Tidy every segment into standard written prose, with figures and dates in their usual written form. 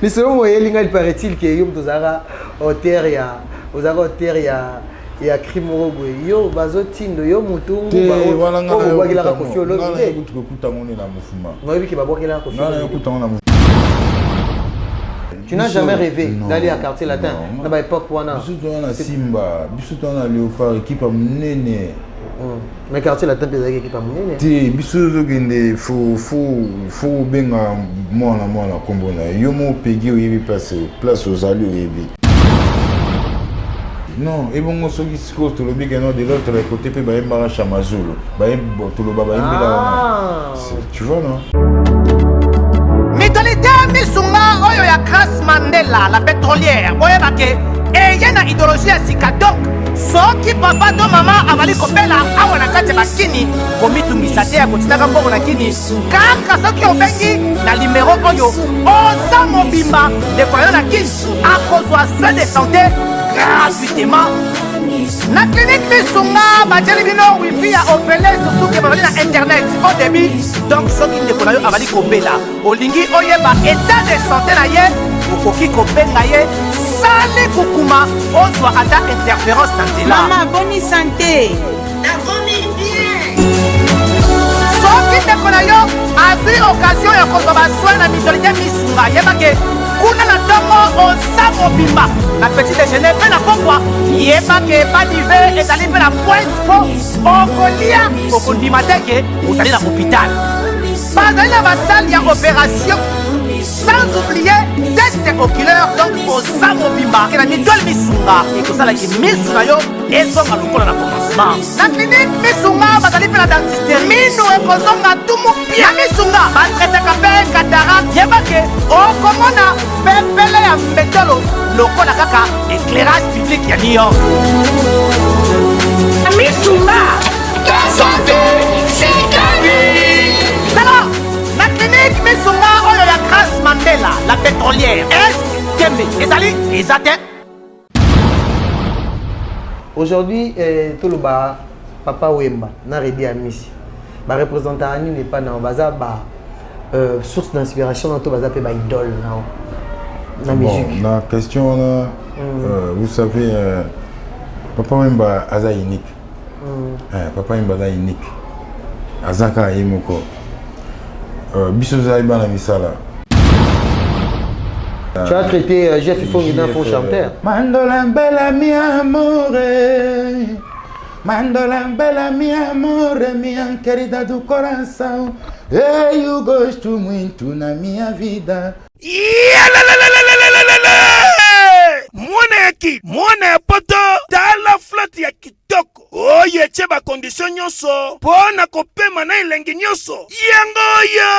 Mais selon moi, il paraît-il que Yom Tozara, auteur, il y a crime yo bazotindo yo mutungu ba la kofi olo tu n'as jamais rêvé d'aller à quartier latin na ba époque wana biso na Simba biso na Léopard équipe à munene mais quartier latin peut équipe à munene ti biso zogende faut benga mwana kombo na yo mo pegi oyebi place aux alliés oyebi. Non, et bon, ceux qui se posent tout le bien de l'autre côté, puis bah, ils Chamazulu, bah, tout le baba, tu vois, non? Mitolité Misunga, Oyo ya Grace Mandela, la pétrolière, Oyo Bake, et il y a une idéologie à Sika. Donc, ceux qui papa de maman avali kopela, awana kate bakini, komitungisa te ya kotinaka mboko na kini, kaka ceux qui ont bengi, na numéro Oyo, Oza Mobimba, de koyo na kini, à cause de de santé, gratuitement. La clinique Misunga, Badjeli Bino, Wi-Fi a opéré surtout que Babali na internet au début. Donc, ceux qui ne connaissent pas Avali Kopela, Olingi Oyeba, état de santé na ye, Okoki Kopenga ye, Sale Kukuma, Ozwa Ada interférence dans la. Maman, bonne santé. La famille bien. Ceux qui ne connaissent pas, a vu occasion de consommer soin na Mitolité Misunga, Yebake. Kuna na tongo Oza Mobimba na petit déjeuner pe na pokwa yeba ke pas d'hiver ezali pe na pointe po okolia okondima te ke ozali na hôpital bazali na basale ya opération sans oublier test oculaire donc Oza Mobimba ke na mitole Misunga ekosalaki misu na yo ezonga lokola na commencement na clinique Misunga bazali pe na dentiste minu ekozonga tumu pia Misunga batretaka pe cataracte yeba ke okomona pepele ya mbetolo lokola kaka éclairage public ya New York. Misunga, ta santé, c'est gagné. Alors, la clinique Misunga, Oyo ya Grace Mandela, la pétrolière, est Kembe, ezali, ezate. Aujourd'hui, tout le bas, Papa Wemba, n'a rédi à Missi. Ba représentant Annie n'est pas dans Baza, source d'inspiration dans tout Baza, pe ba idole là. La musique. Bon, la question là, vous savez, Papa Wemba Aza unique. Papa Wemba Aza unique. Azaka Yemoko. Biso Zaiba na Misala. Tu as traité Jeff Ifongi d'un faux chanteur. Mandola bella mi amore. Mandola bella mi amore, minha querida do coração. Eu gosto muito na minha vida. Mwana ya poto tala flotte ya kitoko oyo etie bakondition nyonso mpo na kopema na elengi nyonso yangoyo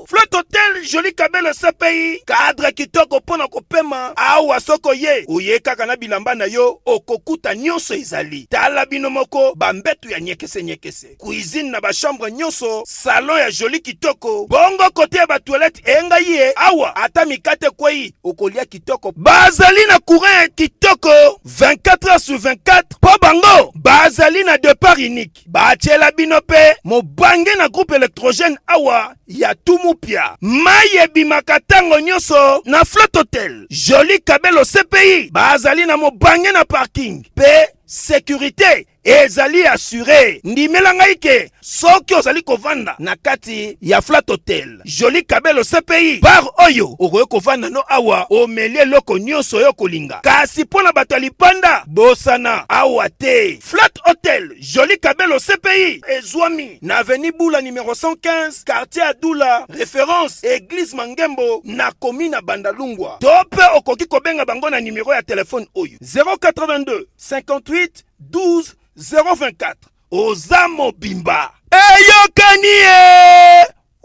Flotte Hotel Joli Kabelo CPI cadre kitoko mpo na kopema awa soko ye oye kaka na bilamba na yo okokuta nyonso ezali tala bino moko bambetu ya nyekese cuisine na bachambre nyonso salon ya joli kitoko bongo kote ya batoilette enga ye awa ata mikate kwei okolia kitoko bazali na courant kitoko 24 heures sur 24 po bango bazali na départ unique batiela bino pe mobange na groupe électrogène awa ya tumupia maye bimaka tango nyonso na Flotte Hotel Joli Kabelo CPI bazali na mobange na parking pe sécurité ezali assuré ndimela ngai ke soki ozali kovanda na kati ya Flotte Hotel Joli Kabelo CPI bar oyo okoki kovanda no awa omelie loko nyonso yo kolinga kasi mpona bato ya lipanda bosana awa te Flotte Hotel Joli Kabelo CPI ezwami na avenue Bula numéro 115 quartier Adoula référence église Mangembo na commune Bandalungwa to pe okoki kobenga bango na numéro ya téléphone oyo 082 58 12 024 Oza Mobimba Eyokanie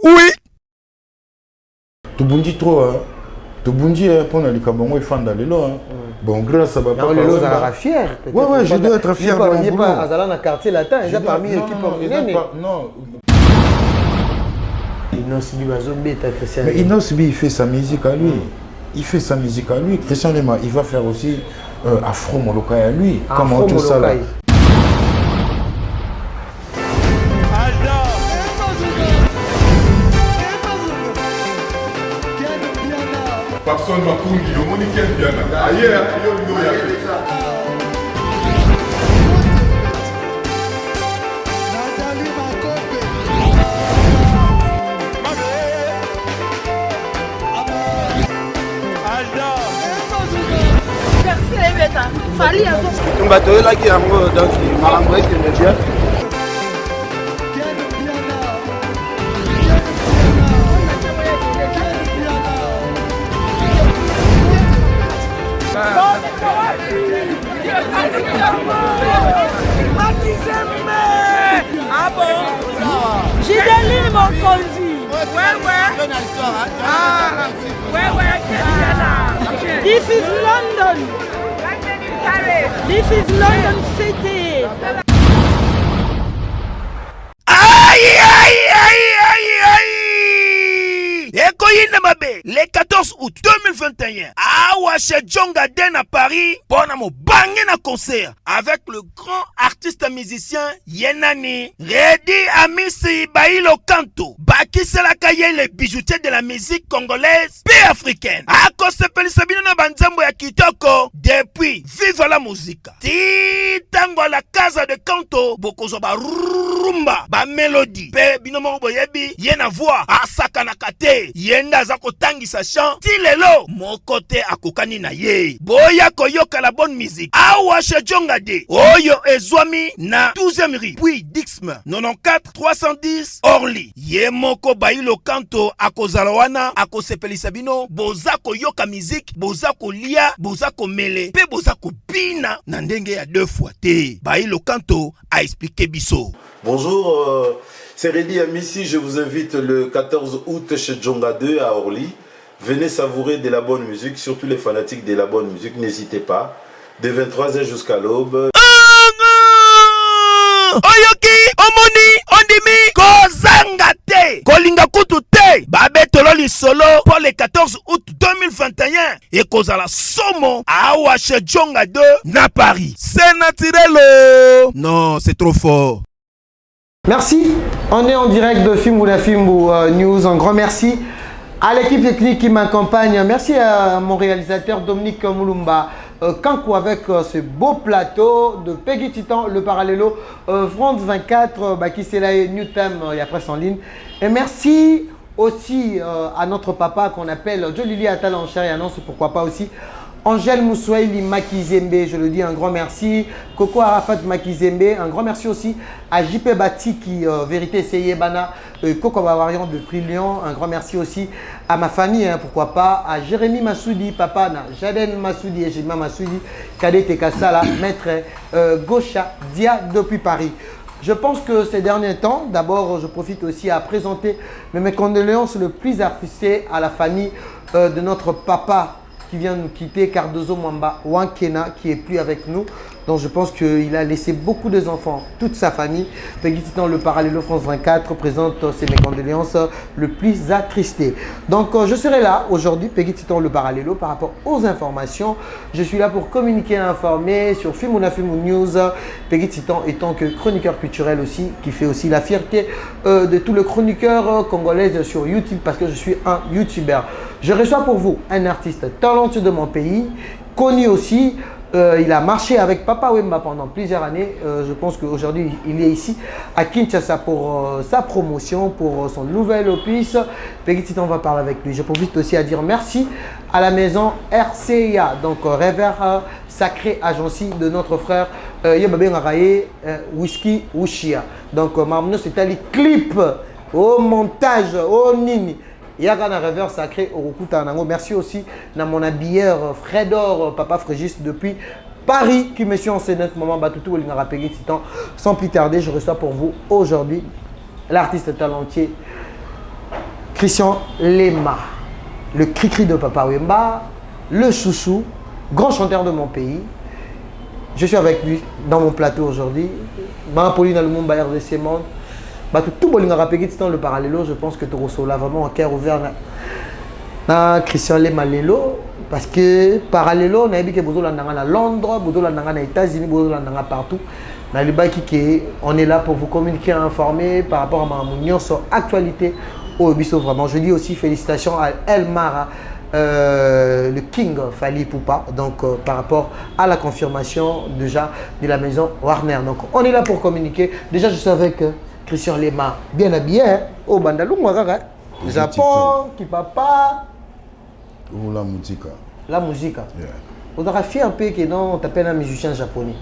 oui Tubundi trop hein. Tubundi pour na likabongo ifanda lelo hein. Bon grâce à papa Lelo ça fier. Ouais je dois être fier de mon boulot. Pas Azala na quartier latin, ils ont parmi l'équipe non. Inosbi bazobeta Christian. Mais Inosbi il fait sa musique à lui. Il fait sa musique à lui. Christian Lema il va faire aussi Afro Molokai à lui. Comment tout ça là. Papson Makungi, au Monique Biana. Ailleurs, il y a Fali avant. On va te relayer un mot donc Marangoué qui me dit. Ah bon? Gideline mon conduit. Ouais. Ah, ouais. This is London. This is London City. Aïe, aïe, aïe, aïe, aïe. Ekoyine Mabe, le 14 août 2021, à chez Djonga Den à Paris, bonamo bangé na concert avec le grand artiste musicien Yenani, Redi Amisi Bailo Kanto, Bakise Lakaye, les bijoutiers de la musique congolaise et africaine. A cause de Sabino na Banzambo ya Kitoko, depuis Vive la musique. Titango la casa de Kanto, Bokozo ba rumba, ba mélodie, pe binomo boyebi, yena voix, asaka na kate, yenda zako tangi sa chant, ti lelo, mon côté akokani na ye. Boya koyoka la bonne musique. Awa chez Djonga de, oyo ezwami na 12e rue, puis Dixme, 94 310 Orly. Ye moko Bailo Kanto akozalawana, akosepelisa bino, boza koyoka musique, boza kolia, boza komele, pe boza kopina, na ndenge ya 2 fois te. Bailo Kanto a expliqué biso. Bonjour, c'est Redi Amissi, je vous invite le 14 août chez Djonga 2 à Orly. Venez savourer de la bonne musique, surtout les fanatiques de la bonne musique, n'hésitez pas. De 23h jusqu'à l'aube. Oyoki, omoni, ondimi, kozanga te, kolinga kutu te, babe tololi solo pour le 14 août 2021 et kozala somo awa chez Djonga 2 na Paris. C'est naturel. Non, c'est trop fort. Merci. On est en direct de Fimboula Fimbou News. Un grand merci à l'équipe technique qui m'accompagne. Merci à mon réalisateur Dominique Moulumba Kankou avec ce beau plateau de Peggy Titan, le Parallelo, France 24, Bakisela New Time, il y a presse en ligne. Et merci aussi à notre papa qu'on appelle Jolili Atal en chair et annonce, pourquoi pas aussi Angèle Moussouaili Makizembe, je le dis un grand merci. Coco Arafat Makizembe, un grand merci aussi à JP Bati qui, vérité, essayé Bana, Coco Bavarian de Trillion, un grand merci aussi à ma famille, hein, pourquoi pas, à Jérémy Massoudi, papa, Jaden Massoudi et Jima Massoudi, Kadet Kassala, maître Gaucha Dia depuis Paris. Je pense que ces derniers temps, d'abord, je profite aussi à présenter mes condoléances le plus attristées à la famille de notre papa qui vient nous quitter, Cardozo Mwamba Wankena, qui est plus avec nous. Donc je pense qu'il a laissé beaucoup d'enfants, toute sa famille. Peggy Titan, le Parallelo France 24 présente ses condoléances le plus attristé. Donc je serai là aujourd'hui, Peggy Titan, le Parallelo, par rapport aux informations. Je suis là pour communiquer et informer sur Fimboula Fimbou News. Peggy Titan étant que chroniqueur culturel aussi, qui fait aussi la fierté de tout le chroniqueur congolais sur YouTube, parce que je suis un YouTuber. Je reçois pour vous un artiste talentueux de mon pays, connu aussi. Il a marché avec Papa Wemba pendant plusieurs années. Je pense qu'aujourd'hui, il est ici à Kinshasa pour sa promotion, pour son nouvel opus. Peggy Titan va parler avec lui. Je profite aussi à dire merci à la maison RCA, donc Rêveur Sacré Agency de notre frère Yobabé Ngaraye Whisky Wushia. Donc, Marmino, c'était les clips au montage, au nini. Yagana Rêveur Sacré au Nango. Merci aussi à mon habilleur Fredor, Papa Frégis depuis Paris, qui me suit en scène, maman Batoutou, Peggy Titan. Sans plus tarder, je reçois pour vous aujourd'hui l'artiste talentueux Christian Lema, le cri-cri de Papa Wemba, le chouchou, grand chanteur de mon pays. Je suis avec lui dans mon plateau aujourd'hui. Mme Pauline Alumumba RDC Monde. Tout le Peggy Titan, le Parallelo, je pense que tu reçois vraiment un cœur ouvert na Christian Lema Lelo, parce que Parallelo, on a dit que vous êtes à Londres, vous êtes aux États-Unis, vous êtes partout. On est là pour vous communiquer, informer par rapport à ma sur actualité au Bisso. Vraiment, je dis aussi félicitations à Elmara le King Fally Ipupa, donc par rapport à la confirmation déjà de la maison Warner. Donc on est là pour communiquer. Déjà je suis avec Christian Lema, bien habillé, hein? Au Bandalou, Japon, qui papa. Ou la musique. La musique. Yeah. On aura fait un peu que non, t'appelles un musicien japonais.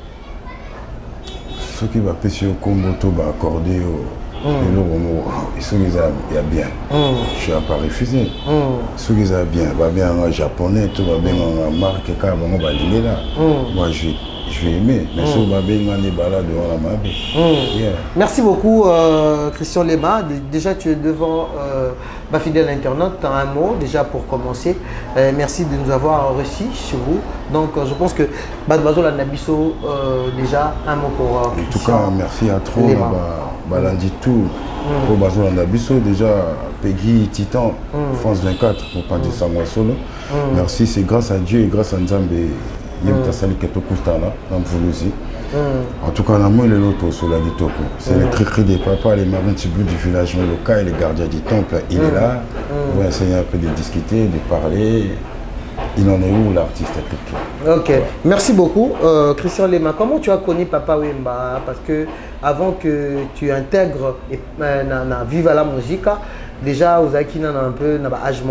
Ce qui va pêcher au Congo, tout va accorder ceux qui ont bien. Je suis à pas refuser. Ceux qui ont bien en japonais, tout va bien en marque, car on va aller là. Moi, je vais aimer, mais ceux qui ont bien en balade devant la main. Merci beaucoup, Christian Lema. Déjà, tu es devant ma fidèle internaute. Tu as un mot déjà pour commencer. Merci de nous avoir reçus sur vous. Donc, je pense que Badbazo Landabiso, déjà, un mot pour en tout cas, merci à trop. Balandi tout. Pour Badbazo Landabiso, déjà, Peggy Titan, France 24, pour pas dire ça moi solo. Merci, c'est grâce à Dieu et grâce à Nzambe. En tout cas, on a moins les lotos sur la Ditoko. C'est les cris des papas, les marins du village local et les gardiens du temple. Il est là. On va essayer un peu de discuter, de parler. Il en est où l'artiste? Ok, merci beaucoup. Christian Lema, comment tu as connu Papa Wemba? Parce que avant que tu intègres Viva la musique, déjà aux Akina un peu âge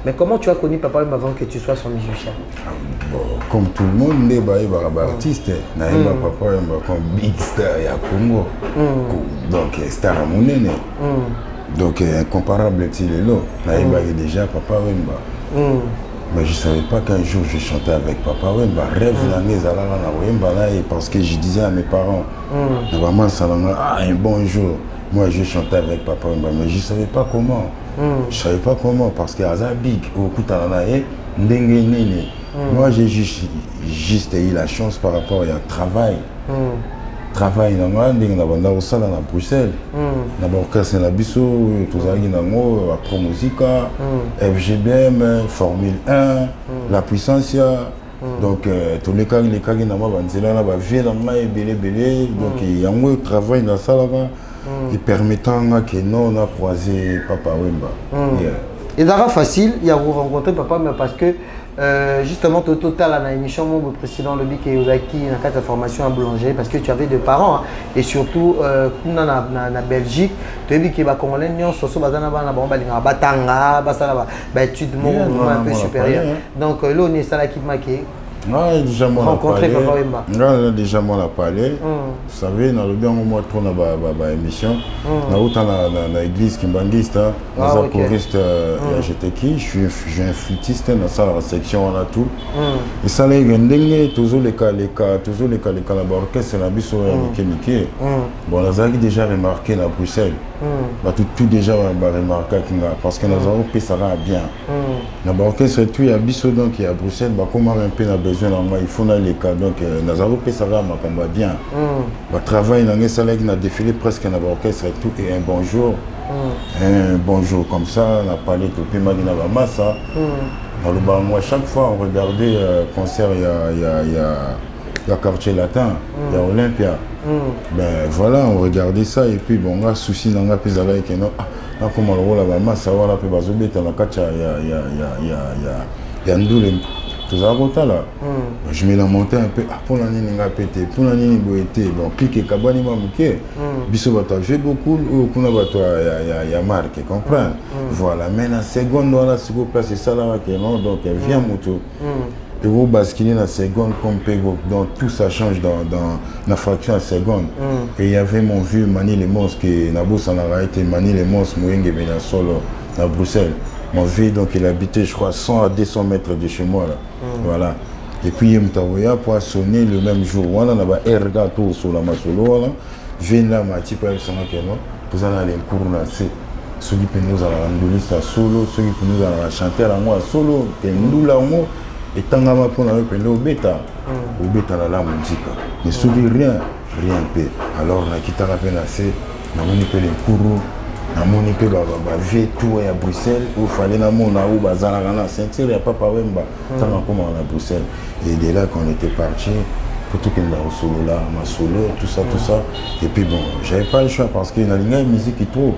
mais comment tu as connu Papa Wemba avant que tu sois son musicien? Bon, comme tout le monde, les artistes, Papa Wemba comme big star à Congo. Donc star à Mounene. Donc incomparable il est là. Déjà Papa Wemba. Mais je ne savais pas qu'un jour je chantais avec Papa Wemba. Rêve l'année parce que je disais à mes parents, un bon jour, moi je chantais avec Papa Wemba. Mais je ne savais pas comment. Je ne savais pas comment parce que Azabig, au Koutalanae, moi j'ai juste eu la chance par rapport à travail. Travail à Bruxelles. L'orchestre na biso, Pro Musica, FGBM, Formule 1, la puissance. Donc tous les cas qui donc il y a un travail dans ça là-bas qui permettant que nous on a croisé Papa Wemba. Et d'ara facile, il y a vous rencontrer Papa mais parce que justement au total à l'émission mon président le bic et Ozaki dans la formation à boulanger parce que tu avais deux parents et surtout na Belgique tu as vu que les Congolais nyons soso bazana bana balinga batanga basala ba étude un peu supérieure donc là on est ça là qui marqué. Déjà moi rencontré Papa Wemba. Déjà moi la parlé. Vous savez dans le bien moment trop na ba émission na autant na église kimbangiste na choriste j'étais qui je suis un flûtiste dans ça la section on a tout et ça les ndenge toujours les cas la orchestre na biso Mike bon on a déjà remarqué à Bruxelles tout déjà remarqué parce que nous avons payé ça bien na orchestre tout il y a biso donc il y a Bruxelles comment un peu na besoin il faut les cas donc nous avons payé ça bien travail dans les salles qui a défilé presque dans l'orchestre et tout et un bonjour comme ça on a parlé de Pima Dina Massa moi chaque fois on regardait concert il y a quartier latin il y a Olympia ben voilà on regardait ça et puis bon on a souci dans la pizza avec non comment le rôle là Massa voilà peut bazobé dans la kacha il y a Ndoule tout ça là je me lamentais un peu pour l'année n'a pété pour l'année boité bon clique kabani mamuke biso bata j'ai beaucoup kuna bato ya marque comprendre voilà mais la seconde voilà s'il vous plaît c'est ça là que non donc vient moto et vous basculer dans la seconde comme Pego donc tout ça change dans la fraction à seconde et il y avait mon vieux Mani les monstres qui n'a beau s'en a été Mani les monstres moyenge bien solo à Bruxelles. Mon vieux, donc il habitait, je crois, 100 à 200 mètres de chez moi. Là. Voilà. Et puis, il m'a pour sonner le même jour. Voilà, on a un gâteau sur la masolo. Viens là, ma type, elle s'en a qu'elle vous allez aller cours là. Ceux qui peuvent nous aller en solo, ceux qui peuvent nous aller chanter à moi solo, et nous là, et tant que pour nous aller au bêta la musique. Mais ceux qui rien peut. Alors, la guitare a fait assez, on a mis les cours. namoni pe vie tout à Bruxelles où fallait namona où bazala na ceinture ya Papa Wemba tant comme à Bruxelles et de là qu'on était parti pour tout qu'il a solo là ma solo tout ça et puis bon j'avais pas le choix parce que na linga musique trop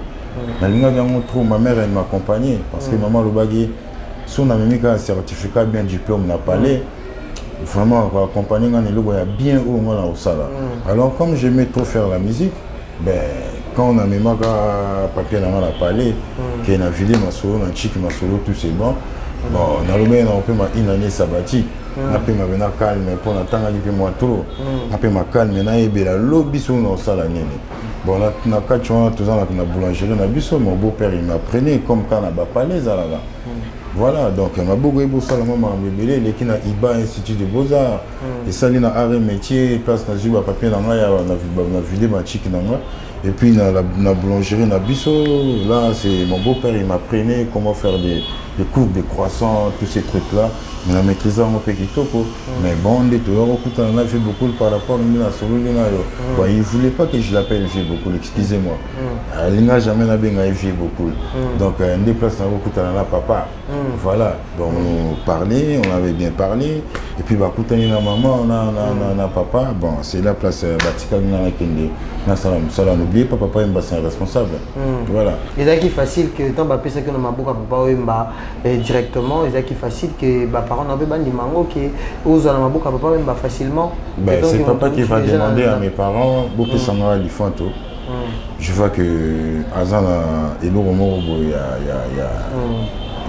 na linga trop ma mère elle m'accompagnait parce que maman le bagui Si on a même un certificat bien diplôme, on a parlé. Vraiment, accompagner il y a bien au moins au salaire. Alors, comme j'aimais trop faire la musique, ben, quand on a même un papier dans la parler, qui est vidé ma solo, un chic ma solo, tout c'est bon. Bon, on a une année sabbatique. On a pu me calme pour l'attendre un mois trop. On a pu me calme, on a eu la lobby sur nos salles. Bon, on a 4 ans, tous ans, on a boulangerie, on a bu mon beau-père, il m'apprenait comme quand on a parlé, là. Voilà, donc je suis beaucoup de salles, je suis à IBA, Institut de Beaux-Arts, et ça, il y a un métier, place dans le papier, on a vidé ma chic. Et puis, dans la boulangerie, on a bisso. Là, c'est mon beau-père, il m'apprenait comment faire des coupes, des croissants, tous ces trucs-là. On a maîtrisé un peu kitoko. Mais bon, on a fait beaucoup par rapport à la solo. Il ne voulait pas que je l'appelle Vieux beaucoup, excusez-moi. Il n'a jamais Vieux beaucoup. Donc, on déplace un papa. Voilà, donc on parlait, on avait bien parlé. Et puis, maman, on a papa. Bon, c'est la place Batika, ça l'a oublié, papa c'est un responsable. Voilà. Et c'est facile que tant que ça que nous papa directement, et c'est facile que parents n'avaient pas dit mango qui aux papa facilement. C'est papa qui va demander à mes parents beaucoup ça m'a je vois que Azan et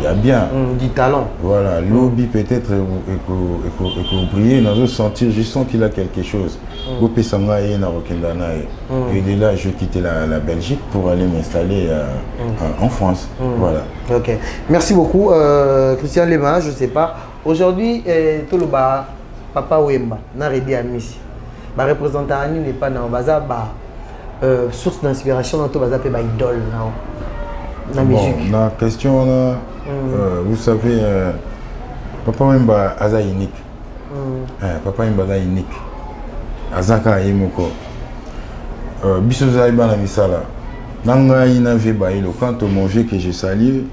il y a bien du talent. Voilà, lobby peut-être et briller dans sentir, je sens qu'il a quelque chose. Et de là, je quittais la Belgique pour aller m'installer en France. Voilà. Ok. Merci beaucoup, Christian Lema. Je ne sais pas. Aujourd'hui, tout le bas, Papa Wemba, n'a rédit à Missi. Ma représentant n'est pas dans le bazar, source d'inspiration dans tout le bazar, c'est idole. La musique. La question, vous savez, Papa Wemba Aza unique. Papa Wemba Aza unique. Azaka Yemoko. Biso Zaïba na misala. Nanga ina vie bailo. Quand mon vieux que j'ai sali,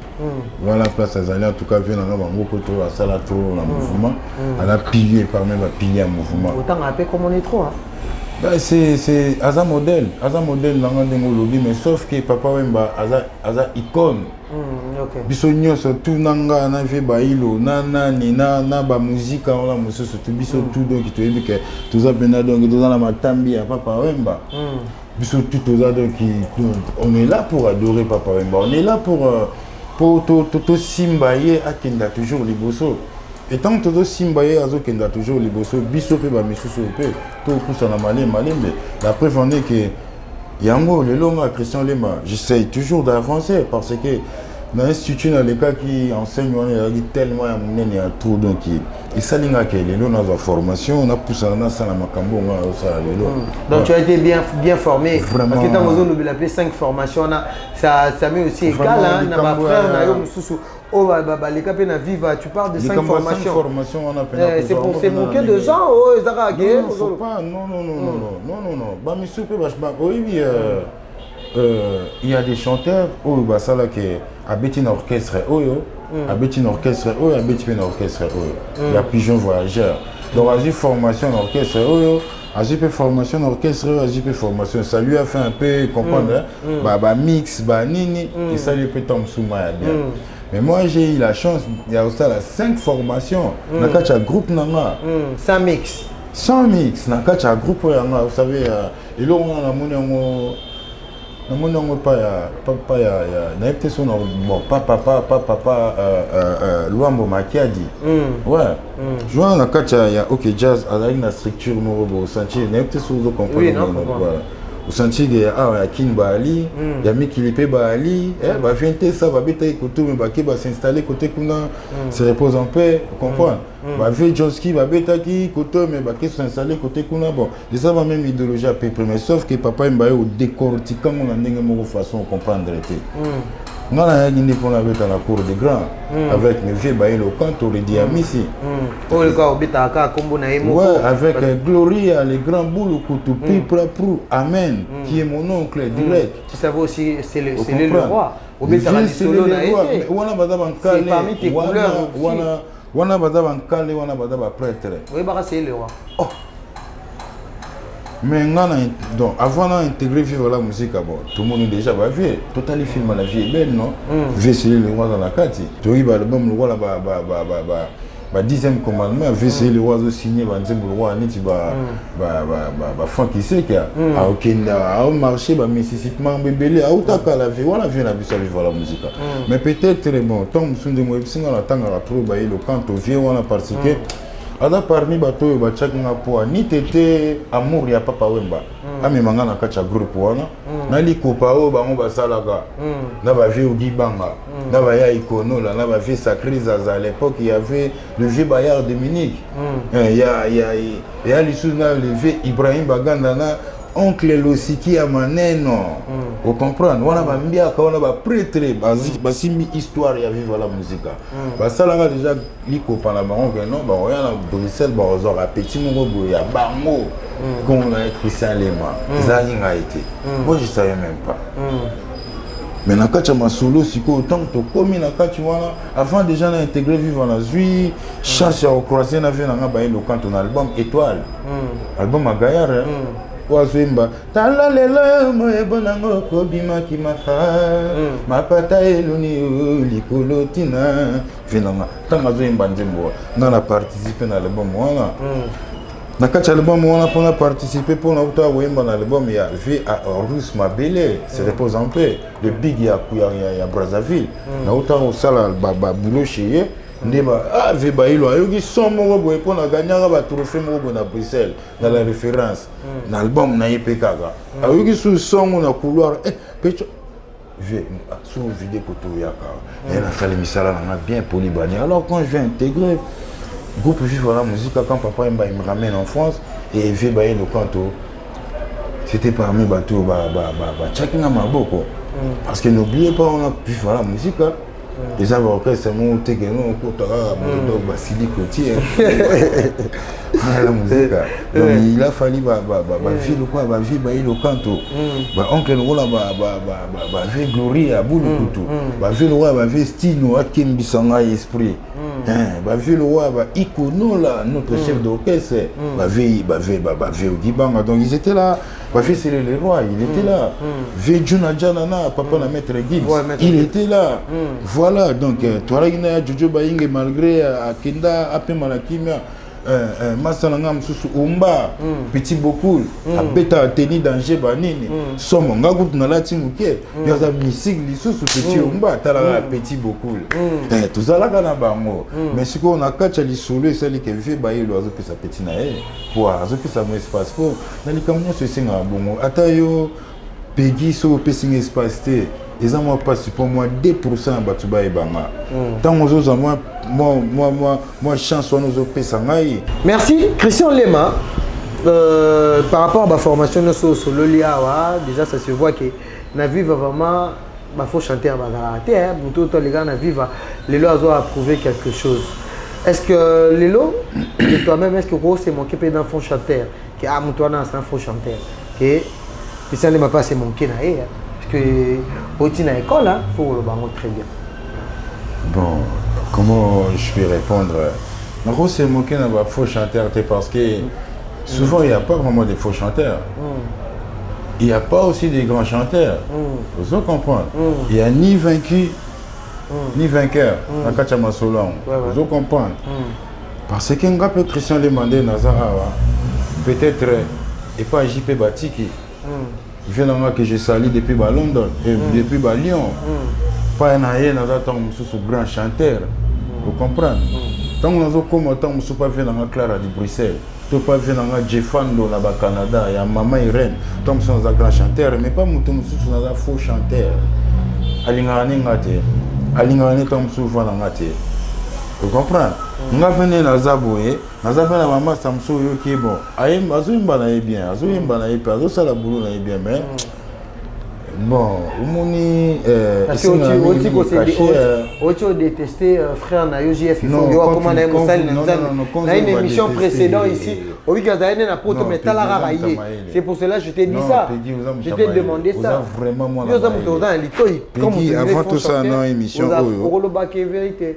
voilà place Azali en tout cas vient dans beaucoup trop à sala trop la mouvement. Elle a pilier par même à pilier un mouvement. Autant rappeler comme on est trop. C'est Aza modèle dans un lobby, mais sauf que Papa Wemba Aza icône. Biso nyonso tout nanga na vie bailo na ba musique on la muso tout biso tout donc tu es que tous a bena donc dans la matambi à Papa Wemba. Biso tout donc on est là pour adorer Papa Wemba. On est là pour to simbaye akenda toujours liboso. Et tant que simbaye azokenda toujours liboso biso pe ba misusu pe to kusana malembe. La preuve en est que Yango, le long à Christian Lema, j'essaye toujours d'avancer parce que dans l'institut, dans les cas qui enseignent, on a tellement à tout. Donc, et ça, il y a une formation, on a poussé dans ça, donc, tu as été bien formé. Vraiment. Parce que dans nos zones, on appelé 5 formations, ça met aussi égal. Ma frère, les cas na viva, tu parles de 5 formations. C'est moqué de gens, il y a des chanteurs qui habitent un orchestre, habitent un orchestre, habitent un orchestre. Il y a pigeon voyageur. Donc, j'ai formation en orchestre, j'ai formation en orchestre, j'ai formation. Ça lui a fait un peu comprendre, mix, nini, et ça lui peut tomber sous ma bien. Mais moi j'ai eu la chance, il y a aussi 5 formations. Dans le groupe Nanga. Sans mix. Sans mix. Dans le groupe Nanga, vous savez, et là on a Luambo Makiadi. Ouais. Je vois dans il y a OK Jazz, avec une structure au sentier, au sentier il y a King Bali, il y a Mikilipe Bali, va venir ça va bêter côté mais va s'installer côté kuna se repose en paix, vous comprenez? Va venir Johnski va bêter qui côté mais va s'installer côté kuna bon, ça va même idéologie à peu près mais sauf que papa Mbaye au décortiquant on a une façon de comprendre on a une pour la bête à la cour des grands avec mes vieux baïlo quand on le dit à Missi. Avec Gloria, les grands boules Koutou, Prou, Amen, qui est mon oncle direct. Tu savais aussi, c'est le roi. C'est parmi tes couleurs. Wana Badaba Nkale, Wana Badaba prêtre. Oui, c'est le roi. Mais donc, avant d'intégrer Vivre la musique, bon, tout le monde déjà va voir. Total film à la vie est belle, non? VCL le roi dans la carte. Tu vois, l'album le roi là, 10e commandement, VCL le roi signé, le roi Anit, Franck qui sait qu'il y a au marché, Mississippi, Bébélé, à Outaka la vie, voilà, vient la vie à Vivre la musique. Mais peut-être, bon, tant que nous sommes en attendant à trouver le canto vieux, on a participé. Ada parmi bato ba chakanga po ni tete amour ya Papa Wemba ami mangana kacha groupe wana na likopa o bango basalaka na ba vieux Gibanga na ba ya ikonola na ba vieux Sacrise à l'époque il y avait le vieux Bayard Dominique il y a le vieux Ibrahim Baganda na oncle Losiki à Maneno. Vous comprenez? On a bien quand on a prêtre basimbi histoire ya Vivre la musique. Ça là déjà liko pendant baron que non, on a Bruxelles on a petit moko ya bango qu'on a Christian Lema. Ça a été. Moi je savais même pas. Mais na kacha masolo siko autant que comme na kacha wana avant déjà d'intégrer Vivre la Zui, chasse au croisé na vient na ba le quand on album Étoile. Album à Gaillard. Wazimba tala lelo moye bonango ko bima ki mafa mapata eluni likolotina finanga tanga zimba nzimbo na participer na l'album wana na kacha l'album wana pour participer pour na uta wemba na l'album ya vie à Russe Mabele se repose en paix le big ya Brazzaville na uta au sala boulot chez ndeba veba ilo ayoki son moko boye pour na gagner ba trophée moko na Bruxelles dans la référence na album na IPK ayoki sous son na couloir pecho sous vidéo koto yaka et na salle misala na bien polybani. Alors quand je vais intégrer groupe Vivre la musique quand Papa Wemba il me ramène en France et veba ilo kanto c'était parmi bateau chacun maboko parce que n'oubliez pas on a Vivre la musique. Les avocats, c'est mon tégué, non, Basili Cotier. La musique. Donc il a fallu vivre quoi, vivre le canto. Oncle Rola, vivre Gloria, Boulou Coutou. Vivre le roi, vivre Stino, Akim Bissanga esprit. Vivre le roi, Ikono, notre chef d'orchestre. Vivre Gibanga. Donc ils étaient là. C'est le roi, il était là. Vejuna Janana, papa la maître Gibbs, il était là. Voilà, donc, toi, Jojo Bayingue, malgré Akenda, Ape Malakimia, Massalanga Msusu Umba, Petit Bokul, Abeta Teni Danger Banini, Somo, Ngagout Nalati Mouké, il y a un musique, l'issous, Petit Umba, Talala, Petit Bokul. Tout ça là, Ganabamo. Mais ce qu'on a catché l'issolu, c'est qu'il fait bailler l'oiseau que sa petite naïe. Pour que ça m'espace pour. Dans les camions, c'est un bon. Atayo, Peggy, so, Pessing espace. Ils ont pas pour moi 2% à Batouba et Bama. Tant que moi, chance, nous avons. Merci, Christian Lema. Par rapport à la formation de Sololia, déjà ça se voit que na vive vraiment, il faut chanter à Bagarate. Tout les gars na vive, les lois ont approuvé quelque chose. Est-ce que Lélo, et toi-même, est-ce que Rose s'est manqué d'un fond chanteur? Que Moutouana c'est un faux chanteur. Que Christian Lema pas s'est manqué na parce que au tina école, pour le bango très bien. Bon, comment je peux répondre? Rose s'est manqué d'un faux chanteur parce que souvent il n'y a pas vraiment de faux chanteurs. Il n'y a pas aussi des grands chanteurs. Vous comprenez? Il n'y a ni vaincu ni vainqueur dans Kachama Solon. Vous comprenez? Parce que un gars peut Christian Lemandé Nazara, peut-être, et pas JP Batiki. Il vient que je salue depuis London et depuis Lyon. Pas un aïe, nous avons un grand chanteur. Vous comprenez? Tant que nous avons pas vu dans Clara de Bruxelles, tu pas vu dans Jeffando au Canada, il y a Maman Irène, tant que nous avons un grand chanteur, mais pas nous avons un faux chanteur. Alingane comme souvent dans la tête. Vous comprenez? Nous avons venu à Zaboué, nous avons venu à Maman Samsou qui est bon. Aïe, Azouimba n'a bien, Azouimba n'a pas, Azou Salaboulou n'a bien, mais Bon, Oumoni, parce que tu détesté frère Nayo JF. Il faut comment on a une émission précédente ici. C'est pour cela que je t'ai dit ça. Je t'ai demandé ça. Peggy, avant tout ça, non émission.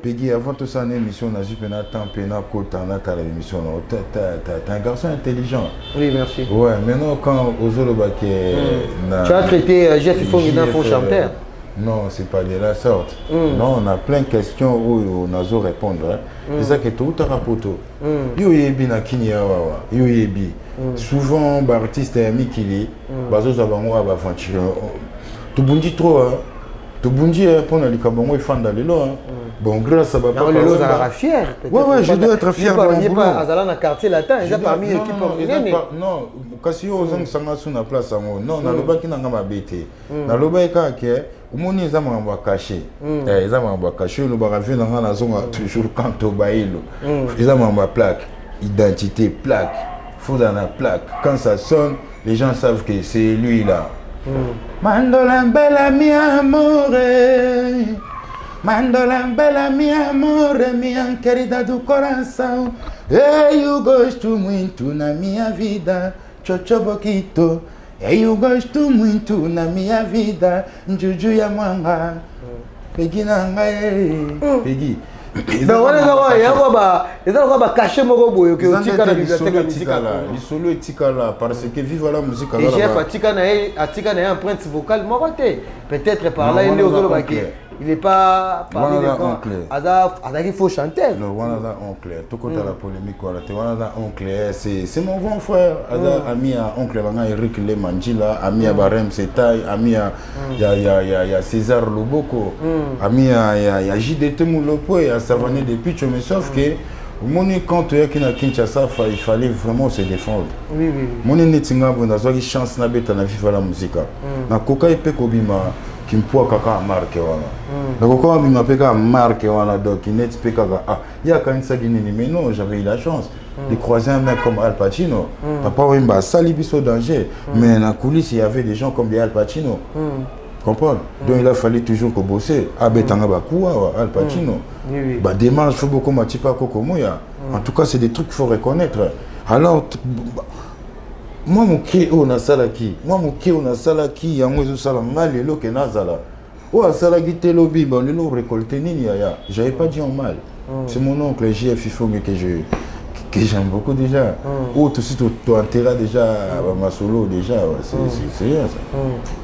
Peggy, avant tout ça, émission, on a juste l'émission. T'es un garçon intelligent. Oui, merci. Ouais, maintenant quand Ozolobaké. Tu as traité Jeff Ifongi d'un faux chanteur. Non, c'est pas de la sorte. Non, on a plein de questions où on a besoin de répondre. C'est ça que tout à rapoto. Yo yebi na kinya wawa. Yo yebi. Souvent, l'artiste est ami qui lit. Bazo zabango va aventurer. Tu bondis trop, hein. Tu bondis pour le kabongo et fan d'aller là. Bon, grâce à papa. Non, le lot sera fier. Ouais, je dois être fier de mon boulot. Pas à dans quartier latin, ils ont parmi l'équipe organienne. Non, kasi yo ozang sanga suna place ango. Non, na loba ki na ngama bete. Na loba ka ke, umoni eza mamba caché. Eza mamba caché, lo ba revient na na zonga toujours quand au bailo. Eza mamba plaque, identité plaque. Faut dans la plaque. Quand ça sonne, les gens savent que c'est lui là. Mandola bella mia amore. Mandola bella mia amore, mia querida do coração. Ei, eu gosto muito na minha vida, chocho boquito. Ei, eu gosto muito na minha vida, Juju ya mwanga. Peggy nanga, Peggy. Donc on est là, caché mon boyo que tu as la bibliothèque musicale. Les solos etikala parce que vive la musique. Et chef Atika n'a empreinte vocale moi peut-être par là il est aux il n'est pas parmi les grands. Il faut chanter. Non, voilà oncle. Tout côté la polémique voilà oncle. C'est mon grand frère. Ami à oncle Eric Lemangila, ami à Barem Setaï, ami à y a César Loboko, ami à JDT Moulopo et à Savané de Picho, mais sauf que mon quand tu es à Kinshasa, il fallait vraiment se défendre. Oui. Mon netinga bon avoir une chance na beta na vivre la musique. Na koka ipe kobima kimpoa kaka marque wana. Na koka bima peka marque wana donc net peka il y a quand ça guinée mais non, j'avais eu la chance de croiser un mec comme Al Pacino. Papa Wemba sali biso danger, mais dans la coulisse il y avait des gens comme Al Pacino. Comprends? Donc il a fallu toujours que bosser. Abetanga bakuwa Al Pacino. Bah démarche faut beaucoup matipa kokomoya. En tout cas, c'est des trucs qu'il faut reconnaître. Alors moi mon qui on a salaki. Moi mon qui on a salaki yango zo sala ngalelo ke nazala. O salaki telobi bon le récolter nini ya. J'avais pas dit en mal. C'est mon oncle JF Ifongi que j'aime beaucoup déjà. Ou tout de suite tu enterras déjà ma solo déjà c'est rien ça.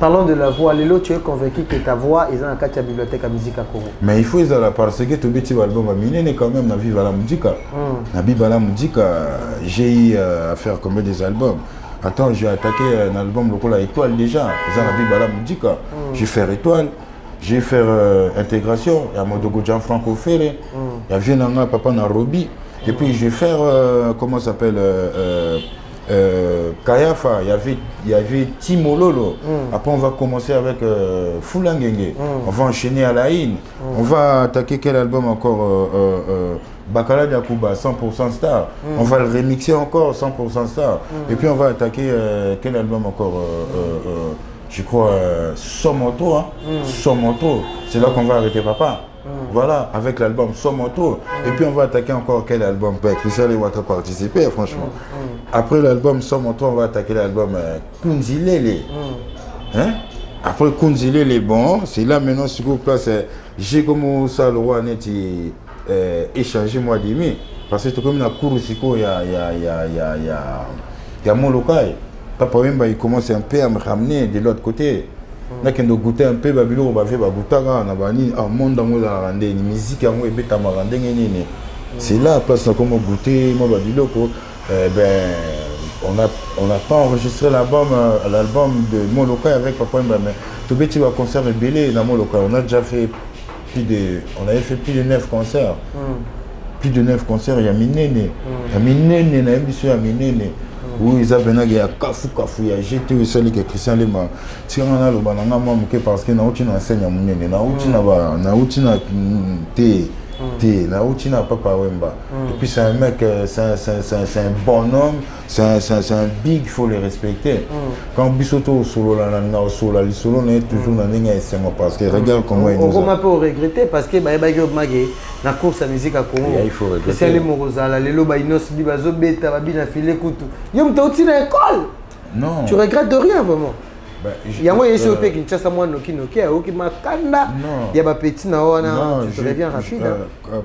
Parlons de la voix. Lelo, tu es convaincu que ta voix est dans la bibliothèque à musique à Congo. Mais il faut ça parce que tu petit album à miner quand même na vivre la musique. Na vivre la musique, j'ai eu à faire combien des albums. Attends, j'ai attaqué un album local à Étoile déjà. Ils ont vivre la musique. J'ai fait Étoile. J'ai fait intégration. Il y a Modogo Gianfranco Ferré. Il y a Vienanga Papa Nairobi. Et puis je vais faire, comment ça s'appelle, Kayafa, il y avait Timololo. Après on va commencer avec Fulangenge. On va enchaîner à la Haine. On va attaquer quel album encore Bakala Yakuba, 100% Star. On va le remixer encore, 100% Star. Et puis on va attaquer quel album encore je crois Somoto. Somoto. C'est là qu'on va arrêter papa. Voilà, avec l'album Somoto. Et puis on va attaquer encore quel album Christian Lewata participer, franchement. Après l'album Somoto, on va attaquer l'album Kunzilele. Hein? Après Kunzilele, bon, c'est là maintenant, sur place, j'ai commencé à échanger moi d'aimer. Parce que comme dans Kurusiko, il y a mon local. Papa Wemba, il commence un peu à me ramener de l'autre côté. Là, quand on goûtait un peu, Babylon, on va faire Bagoutaga, on a dit, ah, mon dans la rande, la musique, on est à marande. C'est là, place, comme on goûtait, moi, Babylon, on n'a pas enregistré l'album de mon local avec Papa Wemba, mais tout petit va concert belé dans mon local. On a déjà fait plus de 9 concerts. Plus de 9 concerts, il y a Minene. Il y a Minene, il y a Minene. Oui, ils avaient il y a Kafu, il y a GT, il y a Christian Lema. Si on a le banana, parce que nous avons enseigné à Mounene, nous avons Papa Wemba. Et puis c'est un mec, c'est un bonhomme, c'est un big, il faut le respecter. Quand Bissoto au solo, le solo est toujours dans les parce que regarde comment il nous a. On peut regretter parce que la course à musique à Congo, il faut regretter. C'est les Morozala, les Lobainos, Bibazo, Beta, Babina, Filé, Koutou. Yom, t'as aussi l'école. Non. Tu regrettes de rien vraiment. Il y a moi ici au pays qui chasse moi Noki Noki, qui m'a kanda. Il y a ma petite naona, tu te reviens rapide.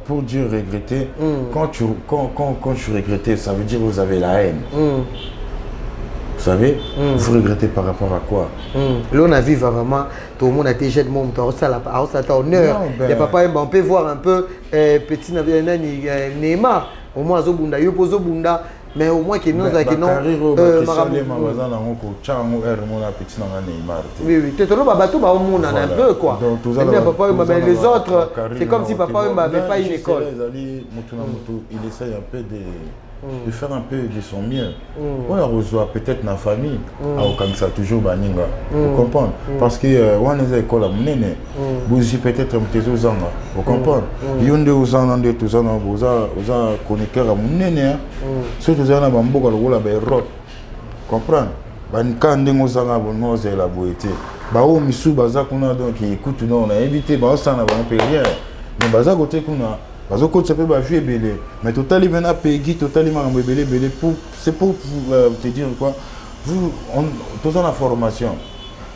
Pour dire regretter, quand tu regrettes, ça veut dire que vous avez la haine. Vous savez, vous regrettez par rapport à quoi? Là on a vu vraiment, tout le monde a été jeté de monde, ça a honneur. Il y a papa, on peut voir un peu petit Neymar, au moins Zobunda, Yopo Bunda. Mais au moins qu'il nous a dit non. Oui, oui. Tu es un peu quoi. Mais les autres, c'est comme si papa n'avait pas une école. Il essaye un peu de faire un peu de son mieux. On a reçu peut-être dans la famille, ça toujours baninga. Vous comprenez? Parce que on a des écoles à mener. Vous peut-être un petit aux ans. Vous comprenez? Il y a des aux ans, des tous ans, vous avez connecteur à mener. Surtout vous avez un bambou à la route. Comprendre? Quand vous avez un la beauté. Bao misu baza kuna donc écoute nous on a évité ba ça na ba rien. Mais baza côté kuna bazo côté ça peut ba jouer belé. Mais total il vient à payer total il m'a belé pour c'est pour te dire quoi. Vous on tous en la formation.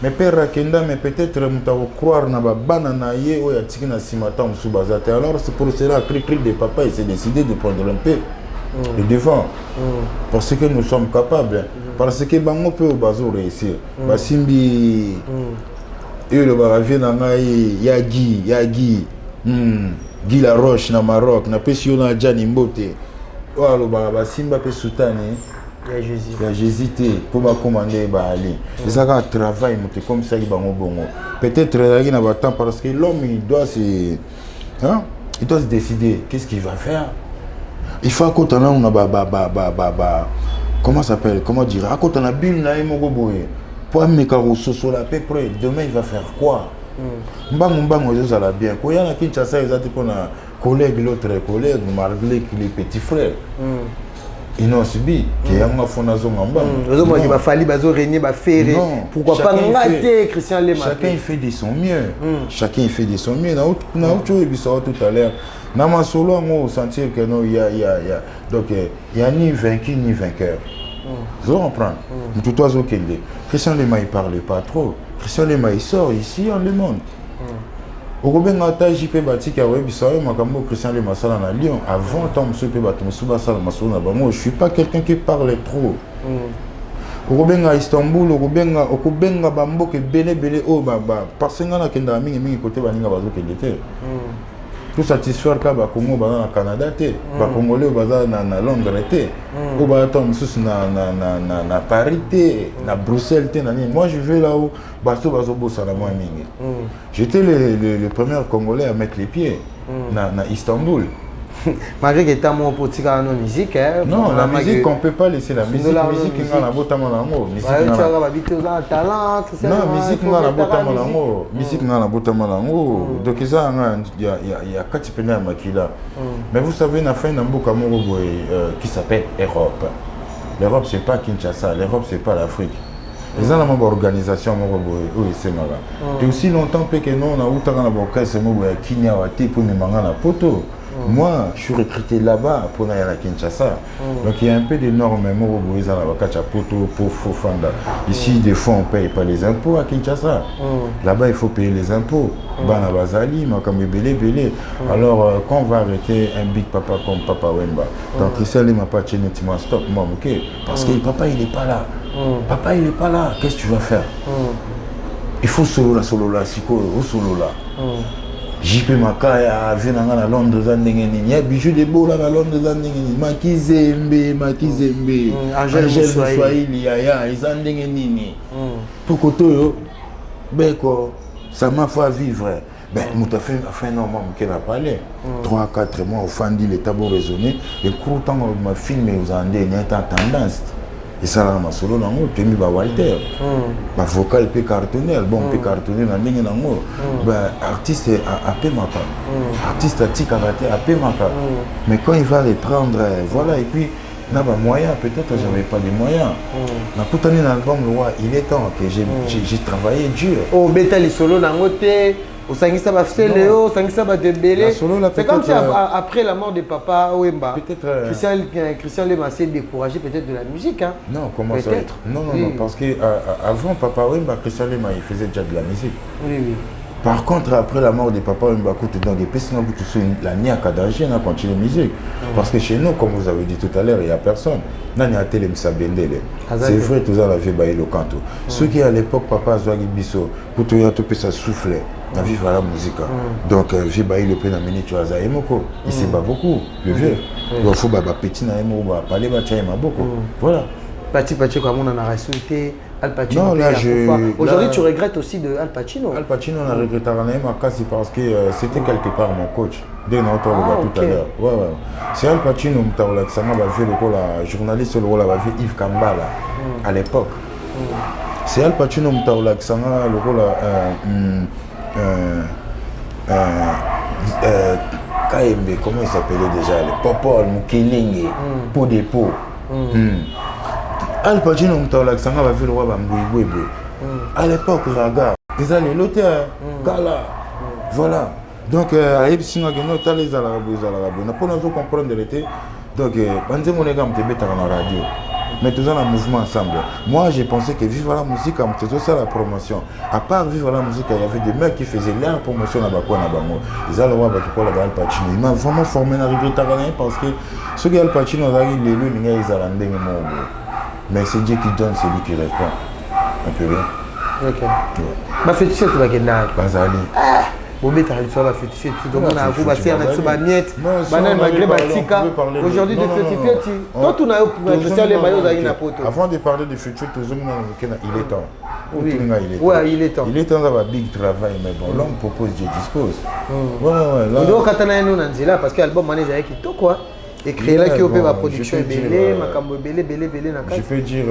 Mais père Kenda mais peut-être mutako croire na ba banana ye o ya tiki na simata musu baza. Alors c'est pour cela cri de papa il s'est décidé de prendre un peu le devant. Parce que nous sommes capables. Parce que bango peut au bazo réussir. Basimbi et le baravien nangai Yagi Guy la Roche na Maroc na pesio na Jani Mbote. Oh le basimba pe soutane. Il a hésité pour ba commander ba aller. Et ça un travail monter comme ça qui bango bongo. Peut-être il n'a pas temps parce que l'homme il doit se décider qu'est-ce qu'il va faire. Il faut qu'on ait comment ça s'appelle, comment dire, à côté on a Bill na Mogoboye. Pour me carousser sur la paix près, demain il va faire quoi? Mbang ça la bien. Quand il y a qui ça ils ont dit qu'on a collègue l'autre collègue malgré qu'il est petit frère. Ils n'ont subi qu'il y a un fondation en bas. Il va falloir bazo régner ba faire. Pourquoi pas ngater Christian Lema. Chacun il fait de son mieux. Chacun il fait de son mieux. Na autre chose tout à l'heure. Dans ma solo, on sentir que non, il y a. Donc, il n'y a ni vaincu ni vainqueur. Vous comprenez? Tout toi, Christian Lema, il ne parle pas trop. Christian Lema, il sort ici, on le monde. Au Robin Gata, JP Batik, Christian Lema, ça à Lyon. Avant, tant que je ne suis pas quelqu'un qui parle trop. Au Robin à Istanbul, au Robin à Bambo, qui est belé, oh, parce que nous avons un côté de tout satisfaire ka ba Congo ba na Canada te ba Congolais ba na Londres te ou ba tom sous na Paris te na Bruxelles te na ni. Moi je vais là où bato bazo bossa la moi mingi. J'étais le premier Congolais à mettre les pieds na Istanbul. Malgré que tu as mon petit canal de musique. Non, la musique, on ne peut pas laisser la musique. La musique, on a beau tamer l'amour. Tu as habité au talent. Non, musique, on a beau tamer l'amour. Musique, on a beau tamer l'amour. Donc, il y a 4 pays à Makila. Mais vous savez, il y a un Mboka qui s'appelle Europe. L'Europe, ce n'est pas Kinshasa. L'Europe, ce n'est pas l'Afrique. Les gens ont une organisation qui est aussi longtemps que nous, on a eu un orchestre qui est pour nous la poto. Moi, je suis recruté là-bas pour aller à Kinshasa. Donc il y a un peu de normes pour Fofanda. Ici, des fois, on ne paye pas les impôts à Kinshasa. Là-bas, il faut payer les impôts. Alors, quand on va arrêter un big papa comme Papa Wemba, donc Christelle m'a pas tenu, stop, moi, ok. Parce que papa, il n'est pas là. Papa, il n'est pas là. Qu'est-ce que tu vas faire? Il faut solo là, solo là. JP Makaya vient à Londres, il y a bijou de beau là à Londres, Makizembe, Angèle Swahili, ils ont des nini. Pour Koto, ça m'a fait vivre. Ben, nous avons fait normalement qu'elle a parlé. 3-4 mois, au Fandi, les tabous raisonnés. Et quand on m'a filmé, vous en avez une tendance. Et ça, là, ma solo, nango, tu mis Walter. Ma vocal peut cartonner, album peut cartonner, nango. Artiste a pémaka. Artiste a tika raté, a pémaka. Mais quand il va les prendre, voilà, et puis, n'a pas moyen, peut-être que j'avais pas les moyens. Na koutani dans l'album, il est temps que j'ai travaillé dur. Oh, bêta les solos nango te. Au Sangisa Bafse Léo, Sangisa Badebele. C'est comme si après la mort de Papa Wemba, Christian Lema s'est découragé peut-être de la musique. Hein. Non, comment ça? Non, parce qu'avant Papa Wemba, Christian Lema, il faisait déjà de la musique. Oui. Par contre, après la mort de Papa Wemba, dans des personnes qui sont la niaque d'Alger, on a continué la musique. Parce que chez nous, comme vous avez dit tout à l'heure, il n'y a personne. C'est vrai, tout ça, la vie est le canto. Ceux qui à l'époque, Papa Zouagi Bisso, pour tout ça soufflait. La vie va la musique. Donc, vie le plein d'amener, tu as Zaïmoko. Il s'est pas beaucoup, le vieux. Il faut petit Naïmo, parler, beaucoup. Voilà. Petit, comme on en a ressuscité. Al Pacino. Non, là, aujourd'hui, tu regrettes aussi de Al Pacino. Al Pacino, on a regretté parce que c'était quelque part mon coach. Dès qu'on tout à l'heure. Ouais. C'est Al Pacino, qui a fait le rôle, journaliste, le rôle, avait Yves Kambala à l'époque. C'est Al Pacino, qui a fait le rôle, KMB, comment il s'appelait déjà? Le Popol, Moukelingue, Pot de Pot. Al Pacino mtaolaksanga va faire le roi Bambouibouibou. À l'époque, regarde, ils allaient l'hôtel, Kala. Voilà. Donc, à Epsinga, ils allaient les Arabes. On n'a pas besoin de comprendre l'été. Donc, Banze Monegam te bête dans la radio. Mais tout ça, un mouvement ensemble. Moi, j'ai pensé que Vive la musique, c'était ça la promotion. À part Vive la musique, il y avait des mecs qui faisaient la promotion à Bakouan à Bango. Ils allaient voir Al Pacino. Il m'a vraiment formé dans la rue parce que ceux qui Al Pacino, ils allaient les mais c'est Dieu qui donne, c'est lui qui répond. Un peu bien. Ok. Ma fétiche, tu vas gagner. Bazali. Bobé, tu as la fétiche. Tu dois avoir un bassin, un miette. Malgré Batika. Aujourd'hui, de fétiche, toi, tu n'as pas Christian les maillots à poto. Avant de parler du futur, il est temps. Oui, il est temps. Il est temps d'avoir big travail, mais bon, l'homme propose, Dieu dispose. Ouais. Donc, quand on a un là, parce que l'album, on est qui quoi. Et créer là qui opère ma production belé, ma cambo belé. Je peux dire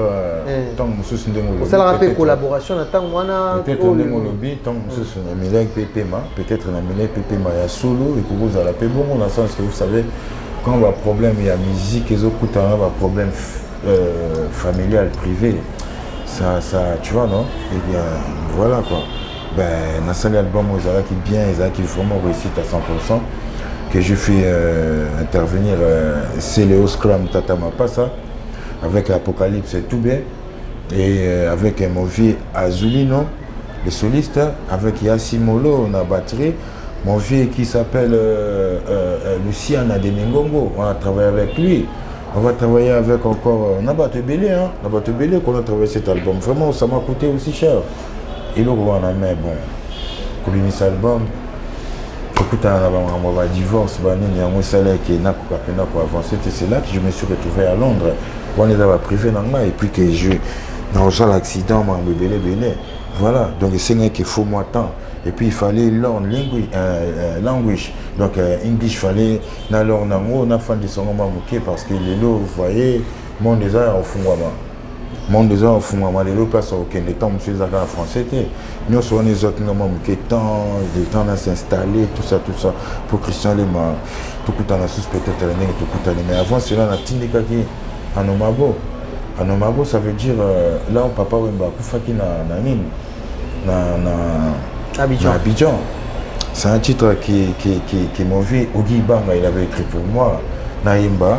tant que monsieur Ndengolo. Ça rappelle collaboration tant moi peut-être Ndengolo tant que monsieur Milek Pépema, peut-être na Milek Pépema ya solo et que vous allez payer bon dans le sens que vous savez quand il y a problème il y a musique et autres il y a problème familial privé. Ça tu vois non? Et bien voilà quoi. Ben dans cet album vous allez qui bien, ils qui vraiment réussi à 100%. Que je fais intervenir Céléo Scrum Tata Mapassa avec Apocalypse et tout bien et avec mon vieux Azulino le soliste avec Yassimolo on a batterie mon vieux qui s'appelle Luciana Deningongo on a travaillé avec lui on va travailler avec encore on a battu Belé qu'on a travaillé cet album vraiment ça m'a coûté aussi cher et là on a mis bon pour cet album on va divorce, c'est là que je me suis retrouvé à Londres. On est privé et puis que je dans l'accident, voilà, donc c'est qu'il faut moi temps. Et puis il fallait language. Donc English fallait on a fait des sons parce que les lots, vous voyez, mon désir au fond monde des gens font mal les place aucun des temps monsieur Zaka français nous sommes les autres qui temps des temps à s'installer tout ça pour Christian Lema tout coup à sous peut-être tout coup mais avant cela la tindika qui Anomabo ça veut dire là papa Wemba kufaki na Abidjan c'est un titre qui m'a vu Ogi Banga il avait écrit pour moi Naïmba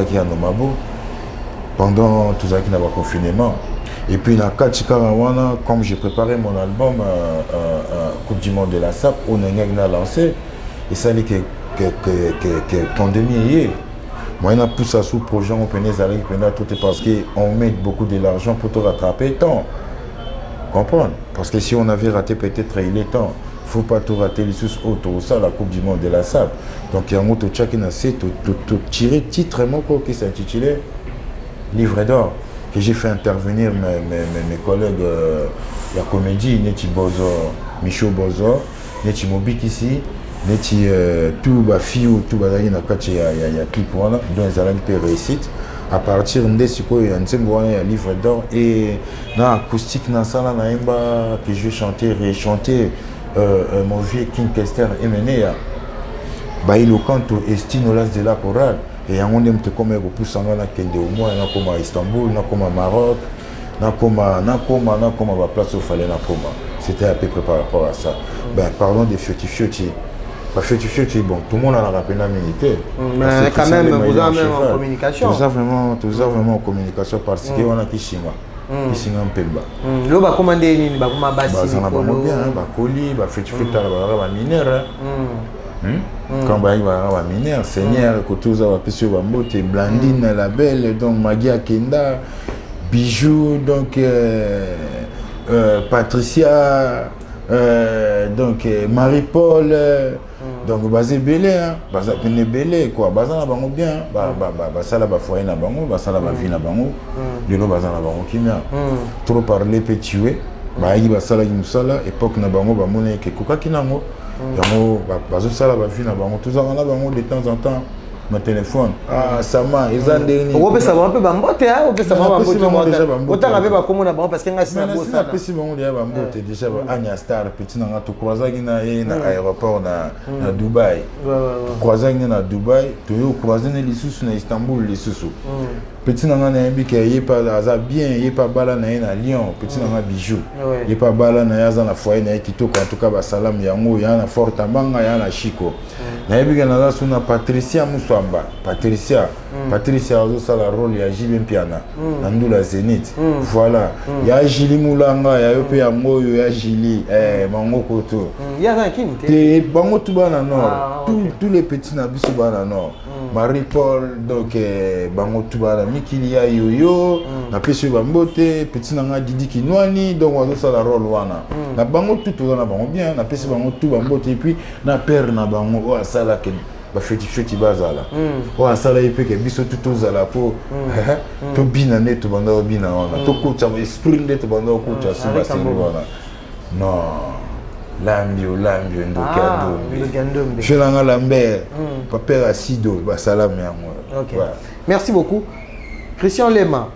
qui a Anomabo pendant tout ça qui n'a pas confinement. Et puis dans Kachikarawana, comme j'ai préparé mon album Coupe du Monde de la SAP, on a lancé. Et ça dit que pandémie est. Moi, on a poussé ça sous projet, on peut tout parce qu'on met beaucoup de l'argent pour te rattraper tant. Comprendre? Parce que si on avait raté peut-être il est temps. Il ne faut pas tout rater les sous autour ça la Coupe du Monde de la SAP. Donc il y a un autre qui a tiré titre qui s'intitulait Livre d'or, que j'ai fait intervenir mes collègues la comédie, Neti Bozo, Michaud Bozo, Neti Mobik ici, Neti tout Fiou, tout Badaï, il y a clip, dont ils allaient réussite. à partir de ce qu'il y a un livre d'or et dans l'acoustique dans ça que je chantais rechanter mon vieux King Kester Emenea il canto Estino Las de la chorale et on aime te comme pour ça na kende au moins na comme à Istanbul na comme à Maroc na comme à place où fallait na comme c'était à peu près par rapport à ça. Parlons des Fioti. Parce que bon, tout le monde a rappelé la militaire. Mais quand même, vous avez même en communication. Tout ça vraiment en communication parce qu'on a Kishima. Kishima Mpemba. Là, on va commander une basi. Ça va bien, colis, Fioti, mineur. Quand il va y avoir mineur, Seigneur, Kotoza, Pessoa, Mbote, Blandine, la belle, donc Magia Kenda, Bijou, donc Patricia, donc Marie-Paul. Donc basé belé basé peine belé quoi basé na bango bien ça là foyer na bango ça là vie na bango de lo basé na bango kimia trop parler peut tuer yi ça là musala époque na bango ba mona ke koka kinango yango bazo ça là vie na bango tout ça na bango de temps en temps ma téléphone sama ezandeni on peut savoir un peu bambote on peut savoir bambote autant avec ba komo na bango parce que nga sina bossa na pesi bango ya bambote déjà Anya Star petit na to croisaki na aéroport na Dubaï croisaki na Dubaï to yo croisaki lisusu na Istanbul lisusu petit na na yembi ke yepa aza bien yepa bala na Lyon petit na bijou yepa bala na yaza na foyer na kitoko en tout cas ba salam yango ya na Fort Tambanga ya na Chico na yebi ke na suna Patricia Muswamba Patricia azo sala rôle ya Jibe Mpiana na Ndula Zenith voilà ya Jili Mulanga ya yo pe ya moyo ya Jili mango koto ya za kini te bango tu bana nord tous les petits na biso bana nord Marie-Paul donc bango tu bana Mikili ya yoyo na pesi bambote petit na nga Didi Kinwani donc azo sala rôle wana na bango tout na bango bien na pesi bango tout bambote et puis na père na bango asala ken feti bazala asala epe ke biso tutozala po to bina ne to banda bina wana to kucha esprit nde to banda kucha simba simba wana non lambio ndokandombe chelanga Lambert papa Asido basala yango. OK. Merci beaucoup Christian Lema.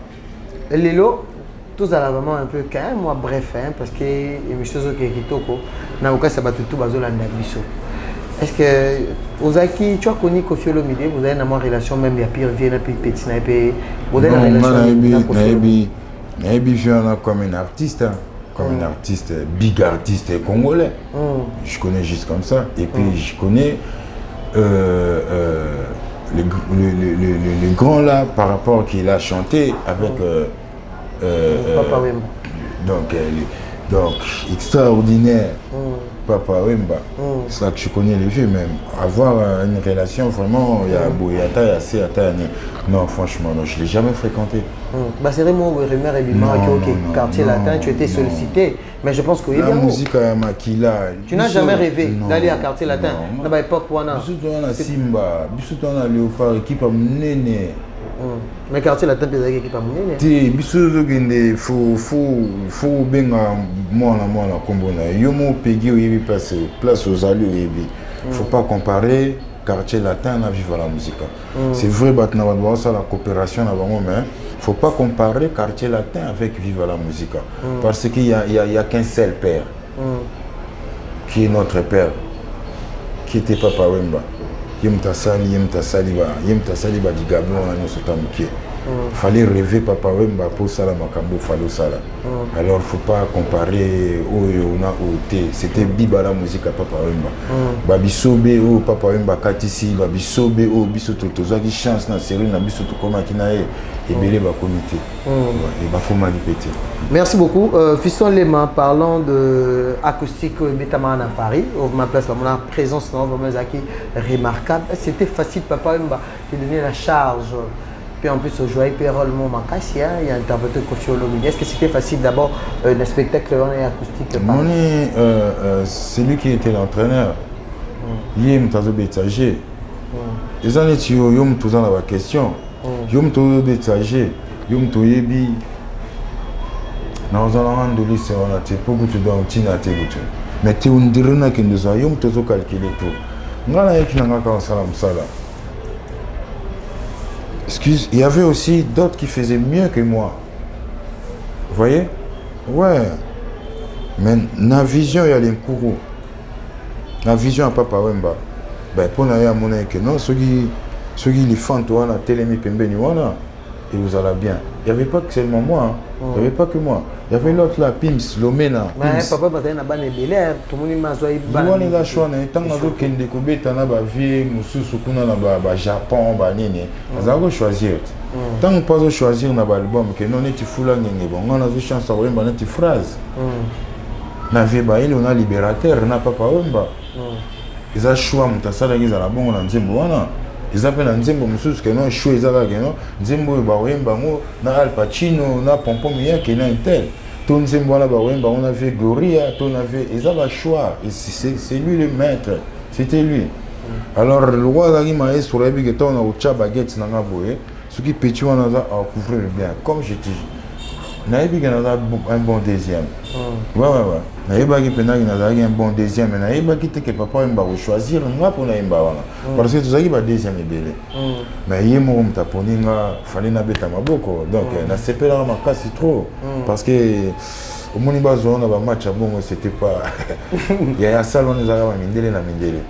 Lelo tous à la vraiment un peu calme moi bref parce que émission zo ke kitoko na okasa batutu bazolanda biso. Est-ce que Ozaki, tu as connu Koffi Olomide, vous avez une relation même il y a pire vie, puis petit naïpe, vous avez une relation comme un artiste, big artiste congolais. Je connais juste comme ça. Et puis je connais le grand là par rapport qu'il a chanté avec Papa Wemba. Donc extraordinaire. Papa Wemba, c'est là que je connais les vieux même. Avoir une relation vraiment, il y a Boyata, assez atteint. Non, franchement, non, je ne l'ai jamais fréquenté. C'est vraiment Rumeur et Bima, quartier latin, tu étais sollicité. Mais je pense que la musique à Makila. Tu n'as jamais rêvé d'aller à quartier latin. Dans l'époque, on a Simba, on a Léopard, équipe à Mnene. Mais quartier latin, tu as équipe à Mnene. Il faut bien moi la combona. Yomo Peggy ou place aux allures. Il ne faut pas comparer quartier latin à Viva la musique. C'est vrai, ça la coopération mais il ne faut pas comparer quartier latin avec Viva la musique. Parce qu'il n'y a qu'un seul père qui est notre père, qui était Papa Wemba. Yemtasali di Gabon na sotamukie. Fallait rêver Papa Wemba pour ça la makambo fallait ça là. Alors faut pas comparer on a ôté, c'était biba la musique à Papa Wemba. Babisobe o Papa Wemba katisi babisobe o biso totoza ki chance na série na biso to koma kinae et belé ba comité. Et ba koma répéter. Merci beaucoup. Fiston Lema, parlant de acoustique Betamana à Paris, ma place, mon présence dans vraiment remarquable. C'était facile, Papa Wemba, qui donnait la charge. Puis en plus, au joyeux Pérol Momakassia, il y a interprété Koffi Olomide. Est-ce que c'était facile d'abord le spectacle acoustique? C'est lui qui était l'entraîneur. Il est un bétager. Les années tu yom tous dans la question. Yom tous bétager. Yom tous yebi. Nous allons rendre lycée on a été pour que tu dois tina te goûter. Mais tu on dirait na qu'il nous a yom tous calculer tout. Ngala yeki na ngaka salam sala. excuse, il y avait aussi d'autres qui faisaient mieux que moi. Vous voyez? Ouais. Mais la vision, il y a l'encourou. La vision à Papa Wemba. Ben, pour nous, il y a que non, ceux qui les font, toi, la télé, et vous allez bien. Il n'y avait pas que seulement moi. Il n'y avait pas que moi. Il y avait l'autre là, Pims, Lomena. Papa, parce qu'il y a un bébé, tout le monde m'a dit il y a choix, tant que vous avez découvert, il y a une vie, au Japon, vous avez choisi. Tant que vous choisir un album, que non, tu fous là, on a une chance d'avoir une phrase. On a libérateur, on a Papa Wemba. Ils ont choix, ils ont bon, ils appellent un Nzembo Moussous qui est choué, Nzembo Bawembango, na Al Pacino, na Pompom, qui est un tel. Ton Nzembo là, on avait Gloria, on avait. Ils avaient choix, c'est lui le maître, c'était lui. Alors, le roi d'Agima est sur la big on a au Tchabaguette, n'a pas boé, ce qui peut tuer, on a couvrir le bien. Comme je dis, Naïbi a un bon deuxième. Ouais. Naïbi a un bon deuxième, mais Naïbi que Papa Wemba va choisir, pour Naïba. Parce que tout ça, il va deuxième belé. Mais il y a un fallait n'habiter ma boko. Donc, na CP là, ma casse trop. Parce que au Moniba zone, on a un match à bon, c'était pas. Il y a un salon, on a mindélé na mindélé.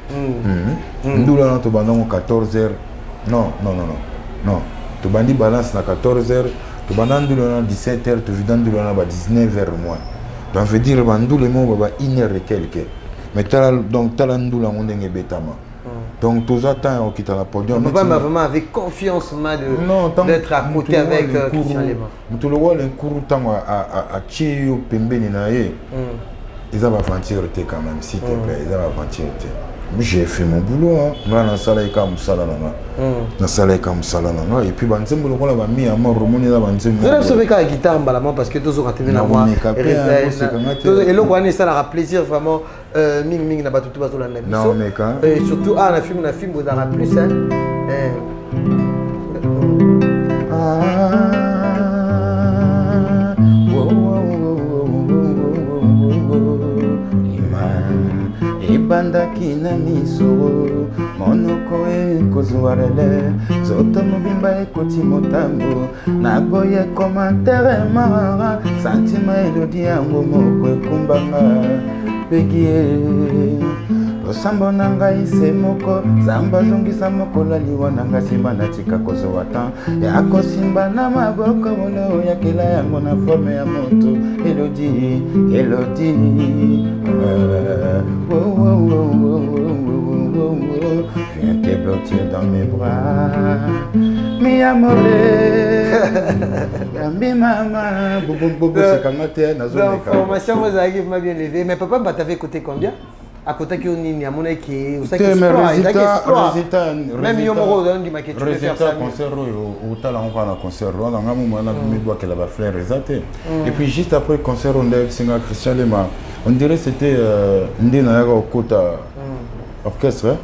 Nous là, on a 14h. Non. Tu bandi balance na 14h. Tu vas dans 17h, tu vas dans 19h moins. Donc, je veux dire, que les mots va 1h et quelques. Mais donc, tu as l'andoula, on est bétama. Donc, tous attends qui t'a la podium. Papa m'a vraiment avec confiance d'être à côté avec Christian Lema. Tu le vois, le cours à Tchio, Pembeni, ils ont aventuré quand même, s'il te plaît. Ils ont aventuré. J'ai fait mon boulot, là, dans la salle, et puis, mis à mort, vous avez sauvé la guitare parce que tous ont raté la voix. Et là, ça leur a plaisir vraiment. Ming n'a pas tout la même. Non, mais quand. Et surtout, la film, vous en avez plus. Bandaki na miso monoko ekozwarele zoto mobimba ekoti motambo naboye commentaire mara santima elodi yango moko ekumbanga pekie losambo na ngai se moko zamba zongisa mokolo liwa na ngai simba natika kozwa tan ya kosimba na maboko bolo yakela yango na forme ya moto elodi viens te blottir dans mes bras mi amore gambi mama bobo sekanga te na zone la formation vous avez bien levé mais papa t'avais écouté combien à côté que ni à mon qui vous savez résultat même yo moko dans di maquette tu peux faire ça concert au talent on va na concert on a un moment on doit que la va faire résultat et puis juste après concert on a singa Christian Lema on dirait c'était ndena ya kota orchestre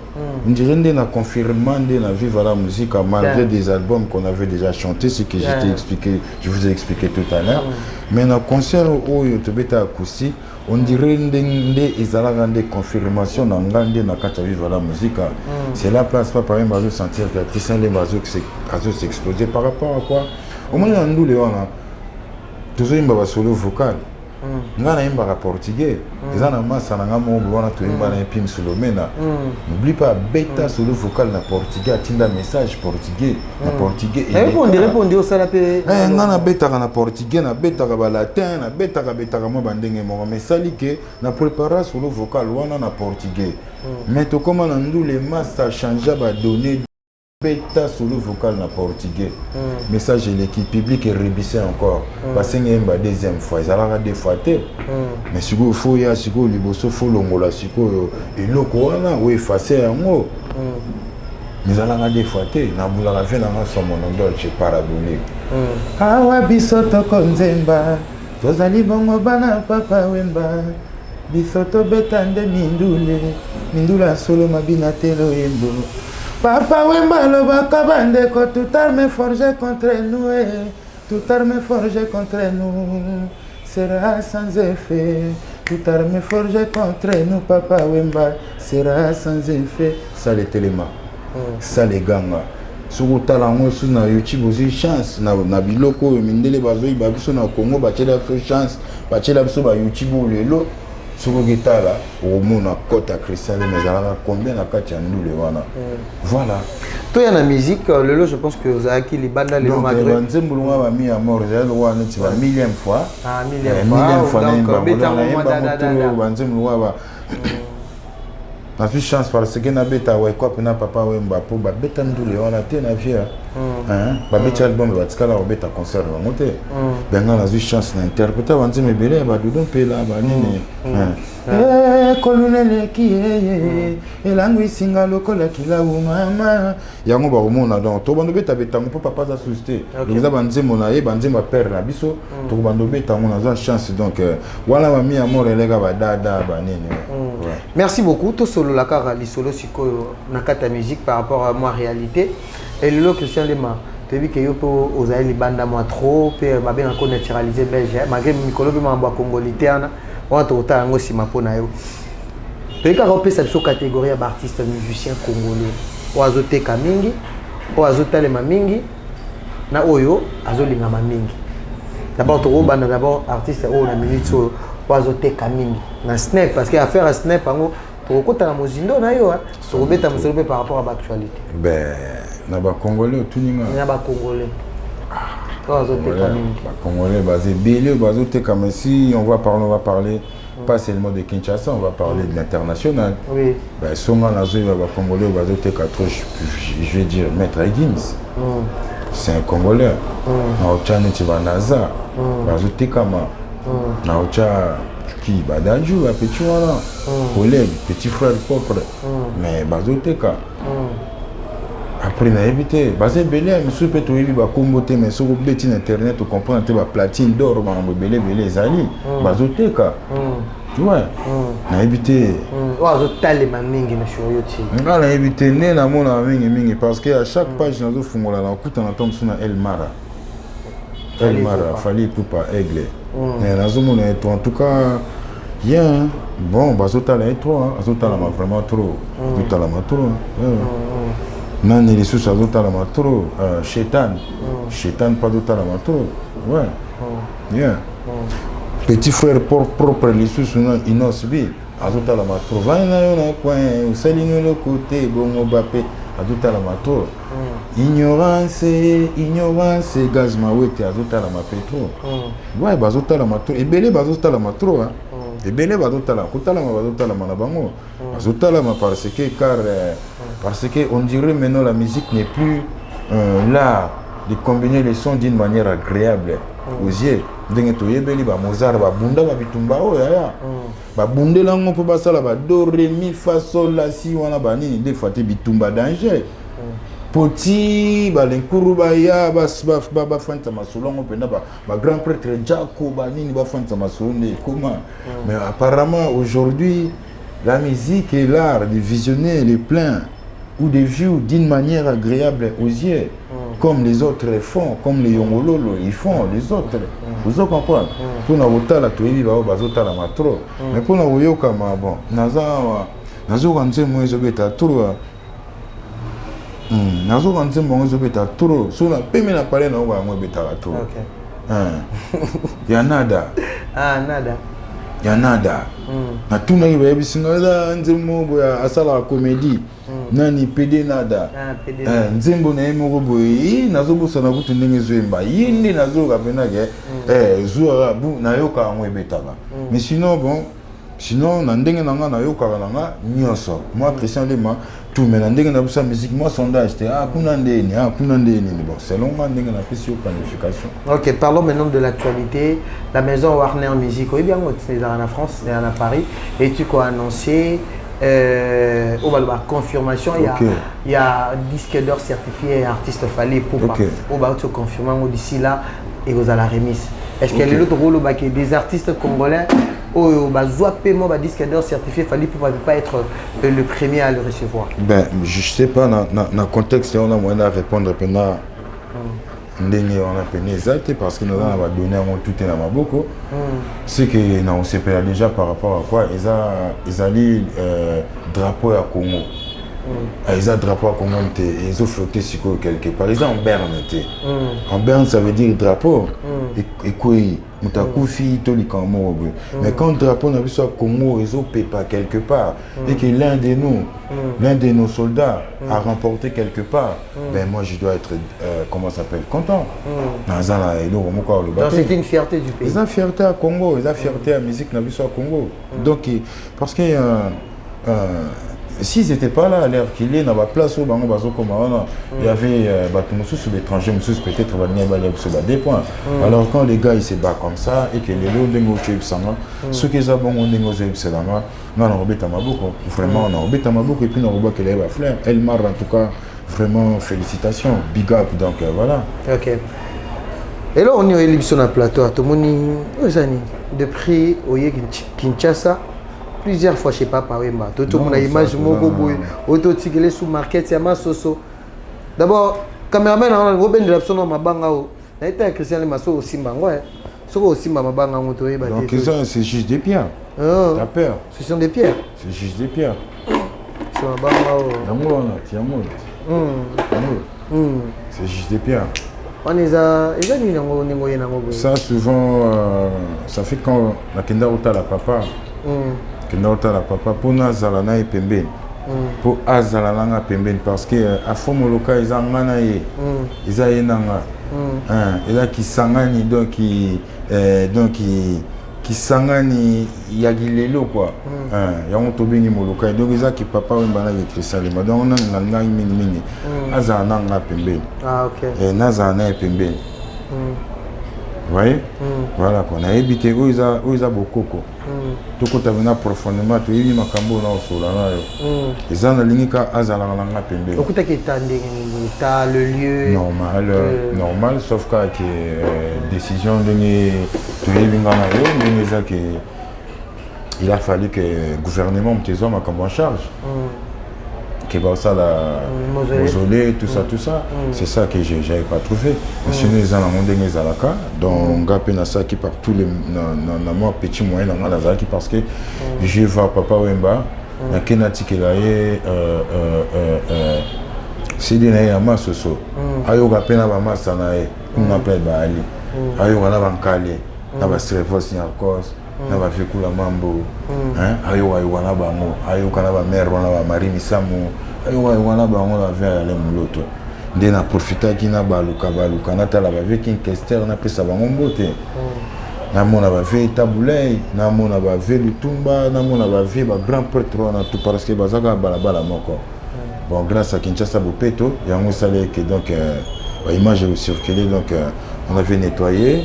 on dirait ndena confirmant ndena vivre la musique malgré des albums qu'on avait déjà chanté ce que je vous ai expliqué tout à l'heure mais dans concert où tu beta acoustique on dirait ndé ezalaka des confirmations dans ngande na kata vivre la musique c'est la place pas par exemple sentir que Christian Lema s'exploser par rapport à quoi au moins dans nous les on toujours une solo vocal ngana imba portugais ezana massa na ngamo bwana to imba na pim Lomena n'oublie pas beta solo vocal na portugais atinda message portugais na portugais et répondre au salapé ngana beta na portugais na beta ba latin na beta mo bandenge mo mais salike na préparer solo vocal wana na portugais mais to comment na ndou les massa changer ba donner beta solo vocal na portugais message de l'équipe publique est rebissé encore parce qu'il y a une deuxième fois ils allaient deux fois mais si vous faut ya si vous liboso faut longola si vous et loko wana ou effacer un mot mais allaient deux fois na bula la fin na somo dolce parabolique awa bisoto konzemba tozali bongo bana Papa Wemba bisoto betande mindula solo mabina telo yembo Papa Wemba lobaka bandeko toute arme forgée contre nous toute arme forgée contre nous sera sans effet toute arme forgée contre nous Papa Wemba sera sans effet ça les téléma ça les ganga soko tala ngo sur na YouTube aussi chance na biloko mindele bazoi ba biso na Congo ba tela biso chance ba tela biso ba YouTube lelo soko gitala au monde na kota Christian mais ala combien na kati ya ndule wana voilà toi y a la musique lelo je pense que vous avez acquis les bandes les malgré donc nzembo longa ba mi à mort ya lo wana ti ba millième fois millième fois donc beta mo nzembo longa ba na fi chance parce que na beta ouais quoi na papa Wemba pour ba beta ndule wana te na vie hein ba beta album ba tikala ba beta concert ba monter benga na fi chance na interpréter ba nzembo belé ba dudon pe là ba nini kolunele ki elangu isinga lokola kila mama yango ba komona donc to bando beta beta mo papa za susciter donc za ba nzembo na ye ba nzembo père na biso to bando beta mo na za chance donc voilà ba mi amour elega ba dada ba nini. Merci beaucoup. Tout solo la car lisolo siko nakata musique par rapport à moi réalité et le Christian Lema tu dis que yo po ozaï li banda moi trop pe ba bien encore naturaliser belge malgré mikolo be mamba congolité ana on to ta ngo sima pona yo pe ka repé cette catégorie d'artistes musiciens congolais oazo teka mingi oazo talema mingi na oyo azo linga mingi d'abord to banda d'abord artiste o na minute so oazo teka mingi na snap parce que affaire à snap ngo to kota na mozindo na yo so beta musolo par rapport à l'actualité ben na ba congolais tout ninga na ba congolais oazo teka mingi ba congolais basé belé bazo teka mais si on va parler pas seulement de Kinshasa, on va parler de l'international. Oui. Ben, Songa Nazoui va Congolais, on va dire je vais dire Maître Gims. C'est un Congolais. Naocha Netiba Naza. Bazo Tekama. Naocha qui Badadjou, un petit voilà. Collègue, petit frère propre. Mais Bazo Teka. Après, on a évité. Basé Belé, monsieur peut trouver ba comboté, mais sur le petit internet, tu comprends, tu vas platine d'or, Belé, Zali. Bazo Teka. Tu vois, on a évité. On a mingi na shoyoti. On a évité né na mona mingi parce que à chaque page dans le fond là, on écoute on entend sur El Mara. El Mara, fallait couper aigle. Mais dans ce monde en tout cas, bien bon, bazota là et toi, bazota là vraiment trop. Bazota là trop. Nani les sous bazota là trop. Chétan pas bazota là trop. Ouais. Bien. Petit frère propre les sous inosbi azuta la matro vaina yo na coin salino le côté bongo bapé azuta la matro ignorance gaz mawete azuta la mapetro ouais bazuta la matro ebele bazuta la matro hein ebele bazuta la kutala bazuta la manabango bazuta la parce que on dirait maintenant la musique n'est plus là de combiner les sons d'une manière agréable aux yeux. Ndenge toyebeli ba Mozart ba bunda ba bitumba o ya ba bundela ngo po basala ba do re mi fa sol la si wana ba nini des fois te bitumba danger poti ba lenkuru ba ya ba fanta masolongo penda ba grand prêtre Jaco ba nini ba fanta masolongo comment mais apparemment aujourd'hui la musique et l'art de visionner les plans ou des vues d'une manière agréable aux yeux comme les autres font, comme les Yongololo, ils font, les autres. Vous comprenez? Pour nous voter la toile, bazota la matro. Mais pour nous voyer comme bon, nazo kanze mo ezobeta trop. Nazo kanze mo ezobeta trop. So na peme na pale na ngo beta la trop. Ya nada. Nada. Ya nada. Na tuna ibe bisinga nzemo boya asala comédie. Nani pede nada. Nzembo na yemo boyi nazo bosa na kutu ndenge zoemba. Yindi nazo kapena ke zuara bu na yoka ngo ebetaka. Mais sinon bon, sinon na ndenge nanga na yoka nanga nyoso. Moi Christian Lema tout mais na ndenge na busa musique moi sondage te kuna ndeni bon selon moi ndenge na pesi planification. OK, parlons maintenant de l'actualité. La maison Warner Music, oui bien c'est en France, c'est en Paris et tu quoi annoncé confirmation il y a disque d'or certifié artiste Fally Ipupa au bas tu confirmant d'ici là et vous à la remise. Est-ce qu'il y a l'autre rôle des artistes congolais au bas paiement disque d'or certifié Fally Ipupa ne peut pas être le premier à le recevoir? Ben je sais pas dans contexte on a moyen de répondre pendant ndenge on a peine exact parce que nous avons donné tout est dans maboko c'est que on s'est déjà par rapport à quoi ils allaient drapeau à Congo Ils ont drapeau à Congo, ils ont flotté sur quelque part. Ils ont en berne. En berne, ça veut dire drapeau. Et quoi, mais quand le drapeau n'a vu ça Congo, ils ont payé pas quelque part. Et que l'un de nos soldats a remporté quelque part, ben moi je dois être, comment ça s'appelle, content. Donc c'était une fierté du pays. Ils ont fierté à Congo, ils ont fierté à la musique n'a vu ça Congo. Donc, parce que s'ils n'étaient pas là à l'heure qu'il est, dans la place où il y avait des étrangers, peut-être des points. Alors quand les gars ils se battent comme ça et que les lots ceux qui ont vraiment on a et puis on a que les fleurs. Elmar en tout cas, vraiment félicitations, big up, donc voilà. Ok. Et là on est au Ellipson à plateau, tout le monde depuis au Kinshasa. Plusieurs fois chez Papa Wemba. Tout le monde a image auto-tigélé sous market, Yama Soso. D'abord, caméraman, on a Robin de l'Abson, ma bangao. Il a été Christian Lemasso au Simba. C'est ma bangao. Donc, c'est juste des pierres. T'as peur. Ce sont des pierres. C'est juste des pierres. C'est ma bangao. C'est juste des pierres. Ça, souvent, ça fait quand la Kenda Ota la papa. Kinota la papa pour nazalana et pemben pour azalana pemben parce que à fomoloka ils ont manaye ils ont nanga et là qui sangani donc qui sangani yagilelo quoi yango tobingi moloka donc ils ont qui papa Wemba na Christian Lema donc on a nanga mingi azalana nga pemben et nazalana et pemben. Vous voyez? Voilà, on a évité où ils ont beaucoup. Tout quand on a profondément, tu es ma cambo na solana. Ils ont la ligne ka azala na pembe. Au côté qui t'as le lieu normal, sauf que décision de tu es vingana yo, que il a fallu que le gouvernement me hommes en charge. Que ça la mausolée, tout ça, c'est ça que j'avais pas trouvé. Sinon ils ont demandé les alaka, donc gapé na ça qui par tous les na moi petit moyen dans la zaki parce que je vois Papa Wemba na kenati que là c'est des na ma soso ayo gapé na ba masa na on appelle ba ali ayo na ba nkale na ba strefos ni cause na ba fikula mambo ayo wana bango ayo kana ba mère wana ba mari misamu ayo wana bango la vers les muloto ndé na profiter ki na baluka na tala ba veki inquesteur na pesa bango mbote na mona ba ve tabulay na mona ba ve lutumba na mona ba ve ba grand prêtre na tout parce que bazaka balabala moko bon grâce à Kinshasa Bopeto yango salé que donc ba image est circulé donc on avait nettoyé,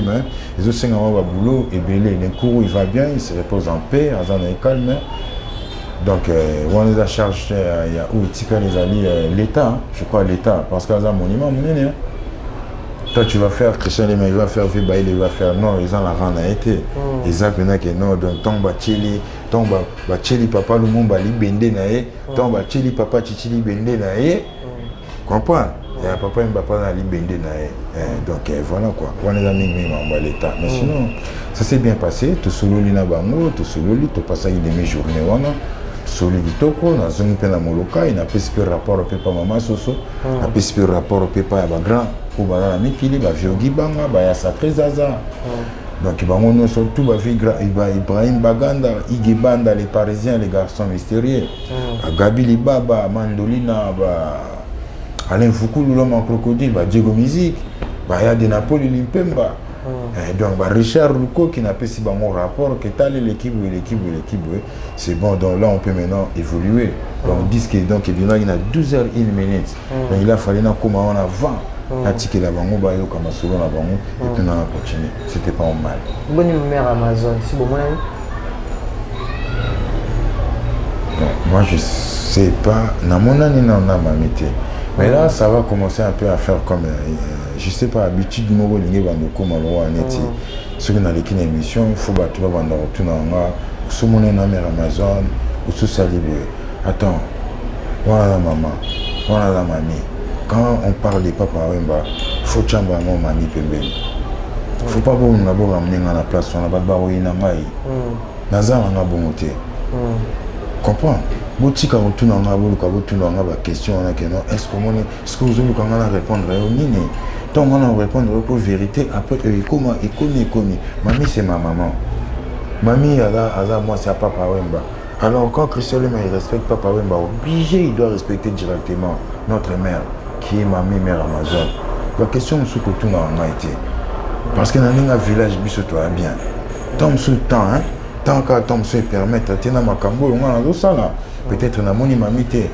mais les autres ont boulot et les cours il va bien, il se repose en paix, il est calme. Donc on les a chargés, il y a où les alliés l'État, je crois l'État, parce qu'il y a un monument, toi tu vas faire Christian Lema, il va faire Vibaïl, il va faire non, ils ont la rang a été. Ils ont que non, donc tomba chili, papa le monde bali bende nae, tomba chili papa chichili bende nae, comprends? Il y a papa et papa dans l'ibende donc voilà quoi on est dans l'état mais sinon ça s'est bien passé tout solo lina bango tout solo li tout passé une demi-journée wana solo litoko na zone pena moloka ina pesi rapport au papa maman soso na pesi rapport au papa ya ba grand ou ba na mikili ba viogi banga ba ya sacré zaza donc bango no surtout ba vie Ibrahim Baganda Igibanda les parisiens les garçons mystérieux Gabi Libaba Mandolina ba Alain Foucault, l'homme en crocodile, Diego Musique, il y a des Napoli Limpemba. Donc Richard Luco qui n'a pas si bon rapport, que t'as l'équipe, c'est bon, donc là on peut maintenant évoluer. Donc disque donc il y a 12h01 minute. Donc il a fallu comment on avant. A ticket la bango, bah yo comme solo la bango, et puis on a continué. C'était pas mal. Bonne numéro Amazon, si bon moi. Moi je sais pas, na mon année non na mamité. Mais là, ça va commencer un peu à faire comme, je sais pas, habitude de me relier dans le coma, ceux qui ont l'équipe d'émission, il faut battre dans le retour dans sous mon Amazon, ou sous sa libre. Attends, voilà la maman, voilà la mamie. Quand on parle de Papa Wemba, il faut que mon mamie pembe. Il ne faut pas qu'on ramener dans la place, on a pas de baroïne à maï. Nazar, on a bon côté. Comprends? botika otunanga boluka botunanga ba question wana que non est-ce que vous allez répondre au nini donc on va répondre pour vérité après comment économie mamie c'est ma maman mamie aza moi c'est papa Wemba alors quand Christian Lema il respecte papa Wemba obligé il doit respecter directement notre mère qui est mamie mère Amazon la question c'est que tout n'a été parce que dans un village biso toi bien tant sous temps hein tant qu'à tom se permettre tena makambo on a ça là peut-être na moni mamité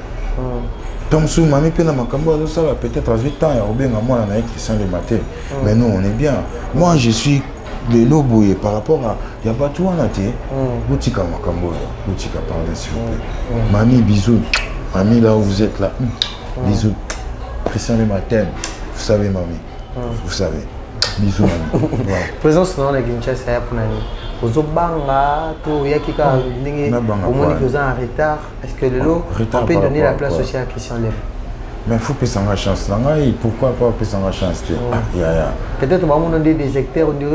tom sous mami pe na makambo ça là peut-être à 8 ans ou bien à moi na Christian le matin mais nous on est bien moi je suis de l'oboué par rapport à il y a pas tout en até boutika makambo boutika pardon s'il vous plaît mamie bisous mamie là où vous êtes là bisous Christian le matin vous savez mamie vous savez bisous mamie présence dans la Kinshasa ya pour nani Ozobanga, tout y a qui a au moins en retard. Est-ce que le lot on peut donner la place aussi à Christian Lema? Mais il faut que ça ait chance. Pourquoi pas que ça ait chance? Peut-être on dit des secteurs, on dirait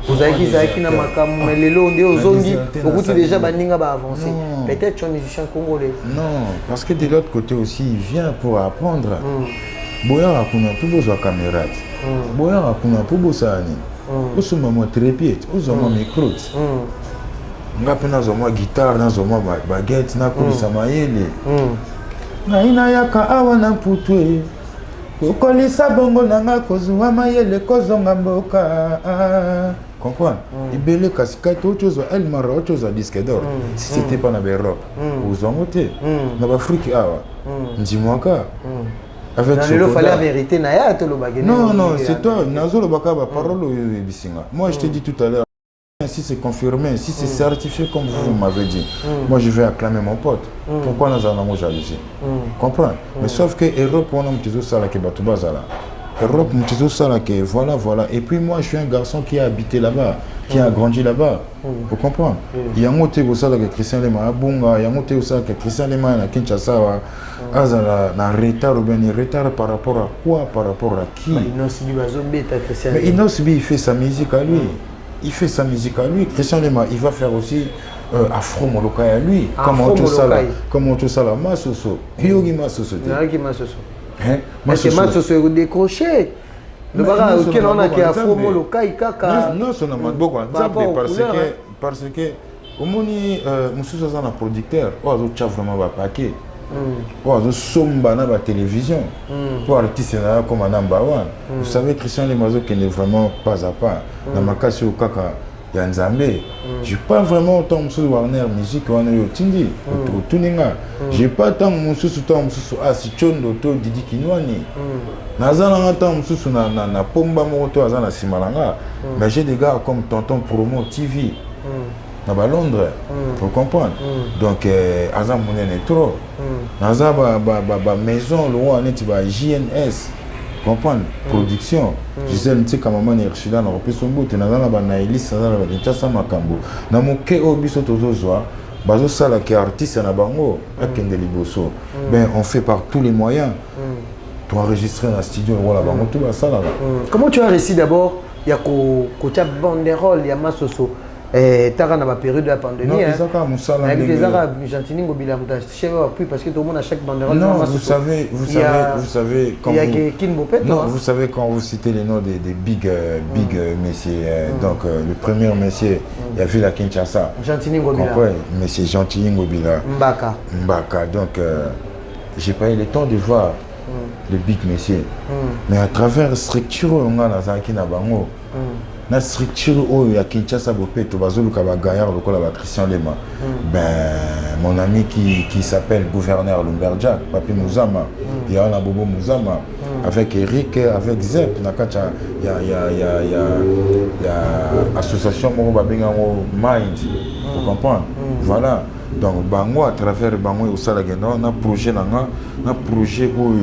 vous avez qui n'a pas mais les lots on dit aux zombies beaucoup déjà baninga va avancer. Peut-être tu es un musicien congolais. Non, parce que de l'autre côté aussi il vient pour apprendre. Boya rakuna pour besoin camarade. Boya rakuna pour besoin Oso maman trépied, oso maman micro. Ngapi nazo mwa guitare, nazo mwa baguette, na kulisa mayele. Na ina yaka awa na putwe. Kokolisa bongo nanga kozwa mayele kozonga mboka. Comprends? Ibele kasikati autre chose, elle m'a autre chose à disque d'or. Si c'était pas na Europe, vous en montez. Na Afrique awa. Ndimwaka. Avec il fallait la vérité naya to lo bagene. Non, c'est toi, nazo lo baka ba parole bisinga. Moi je te dis tout à l'heure si c'est confirmé, si c'est certifié comme vous m'avez dit. Moi je vais acclamer mon pote. Pourquoi nous allons jalousie? Comprends? Mais sauf que Europe on a mtizo sala ke batu bazala. Europe mtizo sala ke voilà. Et puis moi je suis un garçon qui a habité là-bas, qui a grandi là-bas. Vous comprenez? Il y a un moté au sala que Christian Lema a bunga, il y a un moté au sala que Christian Lema na Kinshasa azala na retard ou bien retard par rapport à quoi? Par rapport à qui? Mais Inosbi il fait sa musique à lui. Il fait sa musique à lui. Christian Lema il va faire aussi Afro Molokai à lui. Comment tout ça là? Masoso. Yogi Masoso. Yogi Masoso. Masoso est décroché. Le baga auquel on a qui Afro Molokai kaka. Non, c'est parce que au moni Moussou Zana producteur, on a vraiment pas paquet. On a somba na télévision. Pour artiste comme un number one. Vous savez Christian Lema qui n'est vraiment pas à pas. Dans ma case au kaka ya Nzambe. J'ai pas vraiment autant Moussou Warner musique on a eu Tindi au Tuninga. J'ai pas tant Moussou si Chondo to Didi Kinwani. Nazana tant Moussou na pomba moto azana simalanga. Mais j'ai des gars comme Tonton Promo TV. À Londres, vous comprenez? Donc, Azam Mounen est trop. Azam maison, le est JNS, comprendre? Production. Gisèle Ntika Maman est reçue dans le son bout. Nazam Banaïlis, Nazam Kinshasa Makambo. Namoke Obiso Tozozoa, Bazo Sala qui est artiste à Nabango, Akende Liboso. Ben, on fait par tous les moyens pour enregistrer dans le studio. Voilà, tout ça là. Comment tu as réussi d'abord? Il y a Kocha Banderole, il y a Masoso. Tara na période de la pandémie. Non, ils ont quand même ça là. Les Arabes, Gentini, Mobile, plus parce que tout le monde a chaque banderole. Non, vous savez quand il y a Kin Bopet. Non, vous savez quand vous citez les noms des big messieurs. Donc le premier monsieur, il y avait la Kinshasa. Gentini Mobile. Monsieur Gentini Mobile. Mbaka. Donc j'ai pas eu le temps de voir les big messieurs. Mais à travers structure on a la Zaki na bango. La structure où il y a Kinshasa Bopeto, Bazoluka Bagayar, le Christian Lema. Ben, mon ami qui s'appelle gouverneur Lumberjack, Papi Mouzama, il y a Bobo Mouzama, avec Eric, avec Zep, il y a l'association Mind, vous comprenez? Voilà. Donc, Bango, à travers Bango et au Salageno, on a un projet où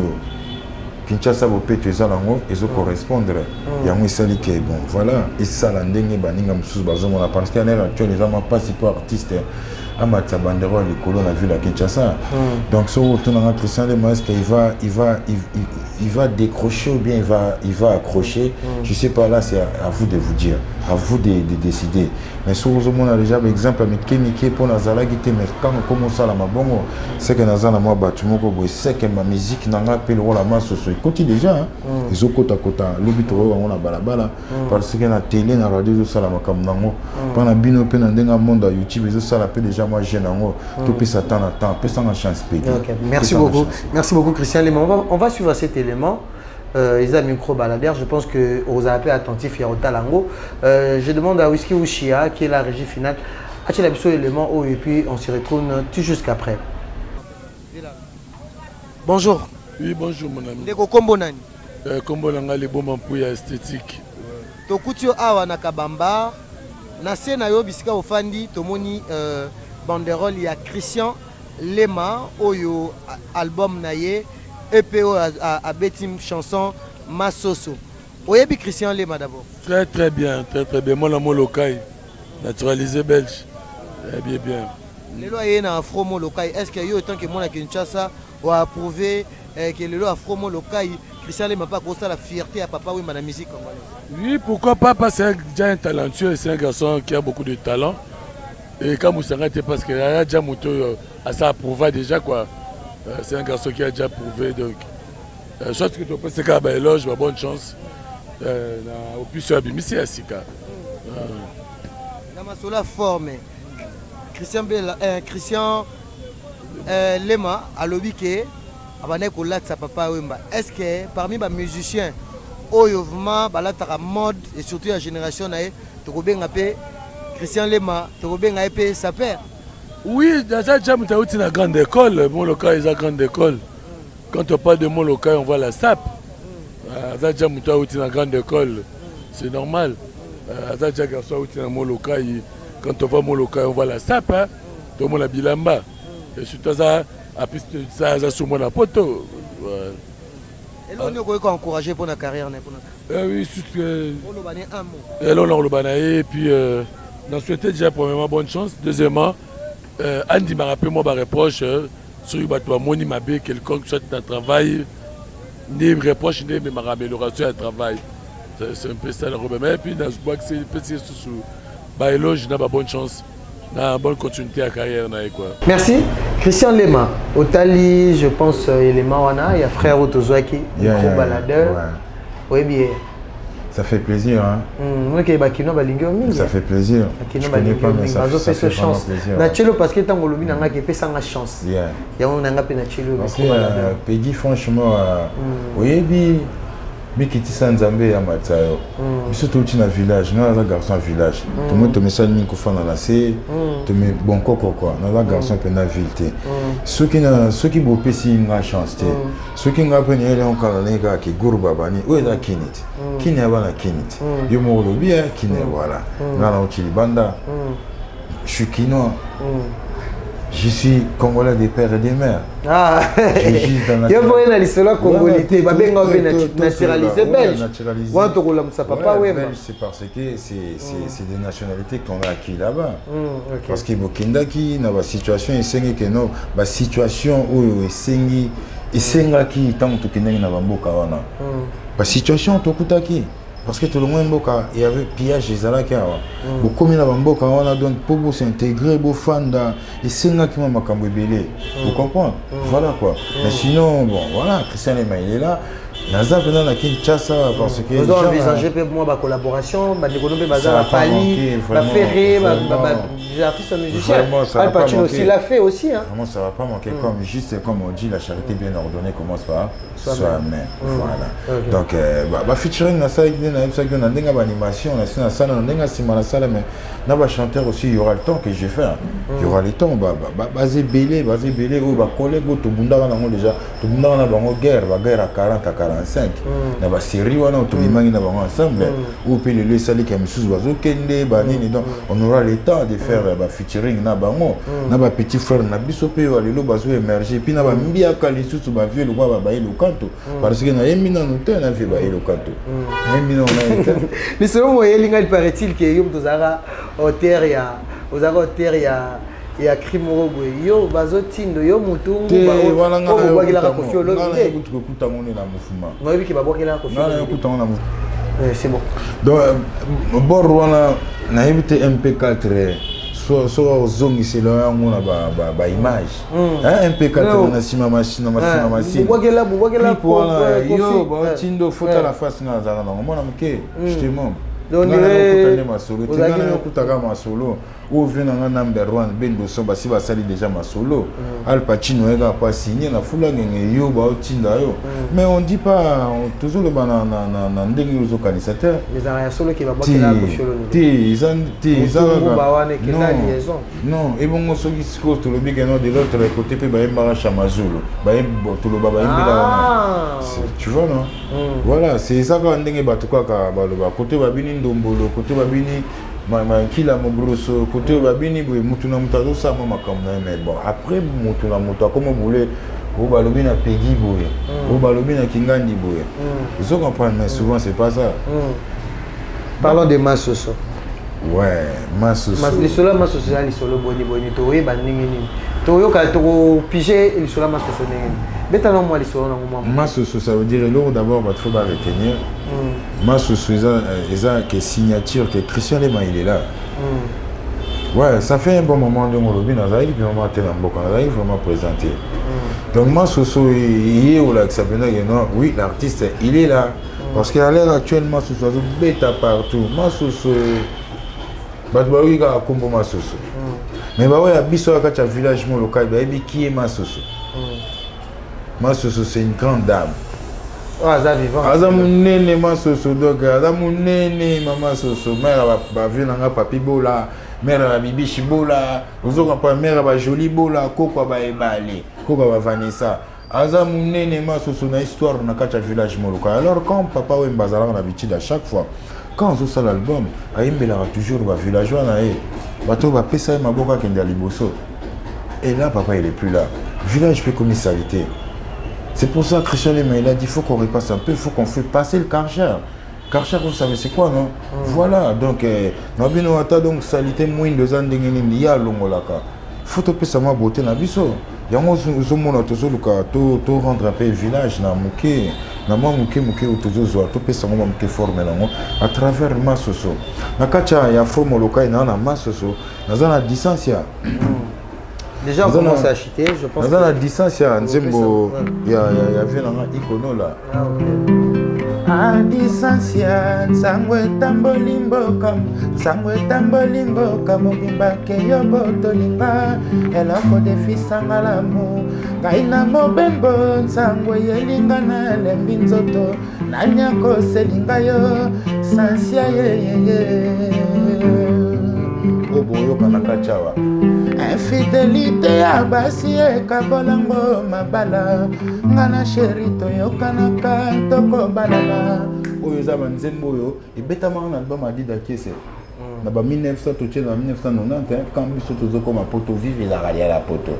Kinshasa Bopeto ezalango ezo correspondre yango esali ke bon voilà esala ndenge baninga mususu bazomona parce que l'heure actuelle les hommes pas si peu artiste amatsa banderole likolo na ville à Kinshasa donc so retourne à Christian Lema est-ce qu'il va il va décrocher ou bien il va accrocher. Je sais pas, là c'est à vous de vous dire, à vous de décider. Mais sur le monde a déjà par exemple avec Kemike pour Nazala Gite, mais quand on commence à la mabongo, c'est que Nazala moi batumoko boy, c'est que ma musique n'anga pile la masse sur côté déjà. Ils ont côté à côté, l'obitoro on a balabala parce que la télé, la radio ça la makam nango. Pendant bino pe na ndenga monde YouTube, ils ça la peut déjà moi j'ai nango. Tout peut s'attendre à temps, peut sans chance payer. Merci beaucoup. Merci beaucoup Christian Lema. On va suivre cet élément. Ils ont un micro baladeur. Je pense que vous avez été attentif au Talango. Je demande à Whisky Ushia, qui est la régie finale, à l'absolu élément et puis on se retrouve tout jusqu'après. Bonjour. Oui, bonjour mon ami. Ndeko kombo nani? Kombo nanga le bon mampouya esthétique. Tokutio awa na kabamba. Na scène yo bisika ofandi tomoni banderole ya Christian Lema oyo album naye EPO à Betim chanson Masoso. Oyebi Christian Lema d'abord. Très très bien, très bien. Moi la Molokai, naturalisé belge. Bien bien. Le loi est na Afro Molokai. Est-ce que yo tant que moi na Kinshasa ou approuvé que le loi Afro Molokai Christian Lema pas constat la fierté à papa oui ma musique congolaise. Oui, pourquoi pas, parce que c'est déjà un talentueux, c'est un garçon qui a beaucoup de talent. Et quand Moussanga était parce qu'il a déjà monté à ça approuvé déjà quoi. C'est un garçon qui a déjà prouvé donc. Soit que tu penses que c'est un éloge, bonne chance. Au plus sur Abimisi à Sika. Dans ma sola forme, Christian Lema a lobby que abane ko latsa papa wemba. Est-ce que parmi les musiciens oyo vraiment balataka mode et surtout la génération nae tokobenga pe Christian Lema tokobenga pe sa père? Oui, déjà tu as été dans grande école, mon local est à grande école. Quand on parle de mon local, on voit la SAP. Déjà tu as été dans grande école, c'est normal. Déjà garçon été dans mon local, quand on voit mon local, on voit la SAP, tout le monde a bilamba. Et surtout ça, après ça sur mon poto. Et là, on est encouragé pour la carrière. Oui, surtout. Et là, on a et puis, on souhaitait déjà premièrement bonne chance. Deuxièmement, Andy m'a rappelé moi ma reproche sur le moni mabé quelconque soit dans le travail, ni reproche ni ma amélioration du travail. C'est un peu ça le problème. Et puis, je vois que c'est petit sous éloge, n'a pas bonne chance. Na bonne continuité à carrière quoi. Merci. Christian Lema, Otali, je pense élément wana, il y a frère Otozwaki, micro baladeur. Oui bien. Ça fait plaisir hein. Ça fait plaisir. Je connais pas mais ça fait chance. Nachelo parce que tant ngolobi nanga ke pesa nga chance. Yeah. Ya on nanga pe nachelo micro baladeur. Peggy franchement oui bi Bikiti Sanzambe ya Matsayo. Biso to na village, na la garçon village. Tout le monde te met ça ni ko fana la c'est te met bon coco quoi. Na la garçon pe na ville. Ceux qui bo pesi nga chance té. Ceux qui nga peni ele on kala nega ki gurba bani o da kinit. Kine bana kinit. Yo mo lo bien kine voilà. Na la utili banda. Je suis kinois. Je suis Congolais des pères et des mères. Ah, il y a moyen d'aller sur la Congolais. Naturalisé belge. C'est parce que c'est des nationalités qu'on a acquis là-bas. Parce que Bokindaki, dans la situation, il sait que non, la situation où il sait qui tant que tu na bamboka wana. La situation tokutaki. Parce que tout le monde il y avait pillage des alaka. Beaucoup de bamboka wana donc pour s'intégrer, pour fanda, et c'est là qui m'a makambo belé. Vous comprenez? Voilà quoi. Mais sinon bon voilà, Christian Lema il est là. Naza venant à Kinshasa parce que vous envisagez peut moi ma collaboration, ma déconomie bazar Fali, la Ferré, des artistes musiciens. Al Pacino aussi l'a fait aussi hein. Vraiment ça va pas manquer comme juste comme on dit la charité bien ordonnée commence par soi-même. Voilà. Donc featuring na ça na ndenga animation na ça na ndenga sima na sala mais na ba chanteur aussi il y aura le temps que je vais faire. Il y aura le temps basé belé ou ba collègue to bunda na ngo déjà to bunda na bango guerre à 40 à 45 na ba série wana to bimangi na bango ensemble ou puis le sali ka misusu bazo kende ba nini donc on aura le temps de faire ba featuring na bango na ba petit frère na biso pe wa lelo bazo émerger puis na ba mbia ka lisusu ba vieux le kwa ba ilo kanto parce que na yemina no te na vie ba ilo kanto yemina na mais selon moi il paraît-il que yom tozara auteur ya ya crime yo bazotindo yo mutu voilà ngana ngana kofi olobi ngana kuta ngone na mufuma ngoyebi ke babwakela kofi ngana kuta ngona c'est bon donc bor wana na yebite MP4 so ozongisela yango na ba image MP4 na sima machine bubwakela yo ba tindo fota la face na zala na mona mke justement donc kutaka masolo ou vient en number 1 bendo so basi basali déjà masolo Al Pacino ega pas signé na fula ngenge yo ba otinda yo mais on dit pas toujours le bana na ndenge uzo kanisateur les araya solo qui va bokela ko sholo non et bon so qui sco to le big no de l'autre côté pe ba embara chamazulu ba to le baba embela tu vois non voilà c'est ça quand ndenge batuka ka ba le côté ba bini ndombolo côté ba bini kila mobroso côté babini boye mutu na mutu azosama makambo na ye mais bon après mutu na mutu akoma bole oyo balobi na pegi boye oyo balobi na kingandi boye ozo comprendre mais souvent c'est pas ça. Parlons de Masoso. Ouais, Masoso lisolo Masoso ya lisolo boni toyeba ndenge nini toyoka tokopige lisolo Masoso ndenge nini beta no mwa lisolo na ngoma Masoso ça veut dire l'eau d'abord il faut retenir Masoso eza que signature que Christian Lema il est là. Ouais, ça fait un bon moment de Molobi Nazaï puis on m'a tellement beaucoup Nazaï vraiment présenté. Donc Masoso il est où là que ça veut dire non oui l'artiste il est là parce qu'à l'heure actuelle Masoso bêta partout Masoso Badbaoui ga kombo Masoso. Mais bah ouais, biso akacha village mo local, bah qui est Masoso. Masoso c'est une grande dame. Oh, Aza vivant. Aza munene Masoso donc Aza munene mama Soso. Mère ba vient nga papi bola, mère ba bibi shibola, ozoka pa mère ba joli bola, koko ba ebale, koko ba Vanessa. Aza munene Masoso na histoire na kacha village mo local. Alors quand papa Wemba zala na habitude à chaque fois quand on sort l'album, il aura toujours les villageois. Et là, papa, il n'est plus là. Village peut communalité. C'est pour ça que Christian Lema, il a dit il faut qu'on repasse un peu, il faut qu'on fasse passer le Karcher. Karcher, vous savez, c'est quoi, non? Voilà, donc, donc, salité moins de ans il y a l'ongolaka. Il faut que ça m'a beauté dans biso. Il y a un monde qui rendre un peu village na muke na muke autozo to pesa ngoma muke forme nango à travers Masoso na kacha ya forme local na Masoso na na distance ya déjà on commence à acheter je pense na distance ya nzembo ya vient na ikono là a distance ya sangwe tambolimbo mobimba ke yo botolinga eloko defisanga lamu kaina mobembo sangwe yelinga na lembi nzoto nanyako selinga yo sansia ye oboyoka na kachawa infidélité ya basi ekabolango mabala ngana sheri toyokanaka tokobalala oyo eza banzembo oyo ebetamaka na album Adida Kiese na ba 1900 totie na 1990 quand biso tozokoma poto vive ezalaka la poto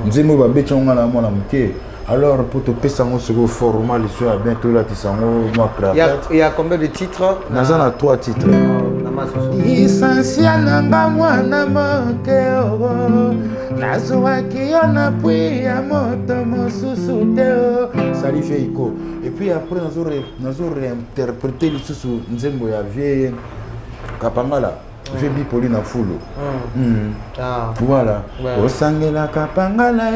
nzembo oyo babetango na mwana moke alors pour te pesa ngo seko format les soins bientôt là tisango moi cravate il y a combien de titres naza na 3 titres licencia nanga mwana moke ogo nazwaki yo na pwi ya moto mosusu te o sali feiko et puis après nazo réinterpréter lisusu nzembo ya vie Kapangala vie bipoli na fulu voilà osangela Kapangala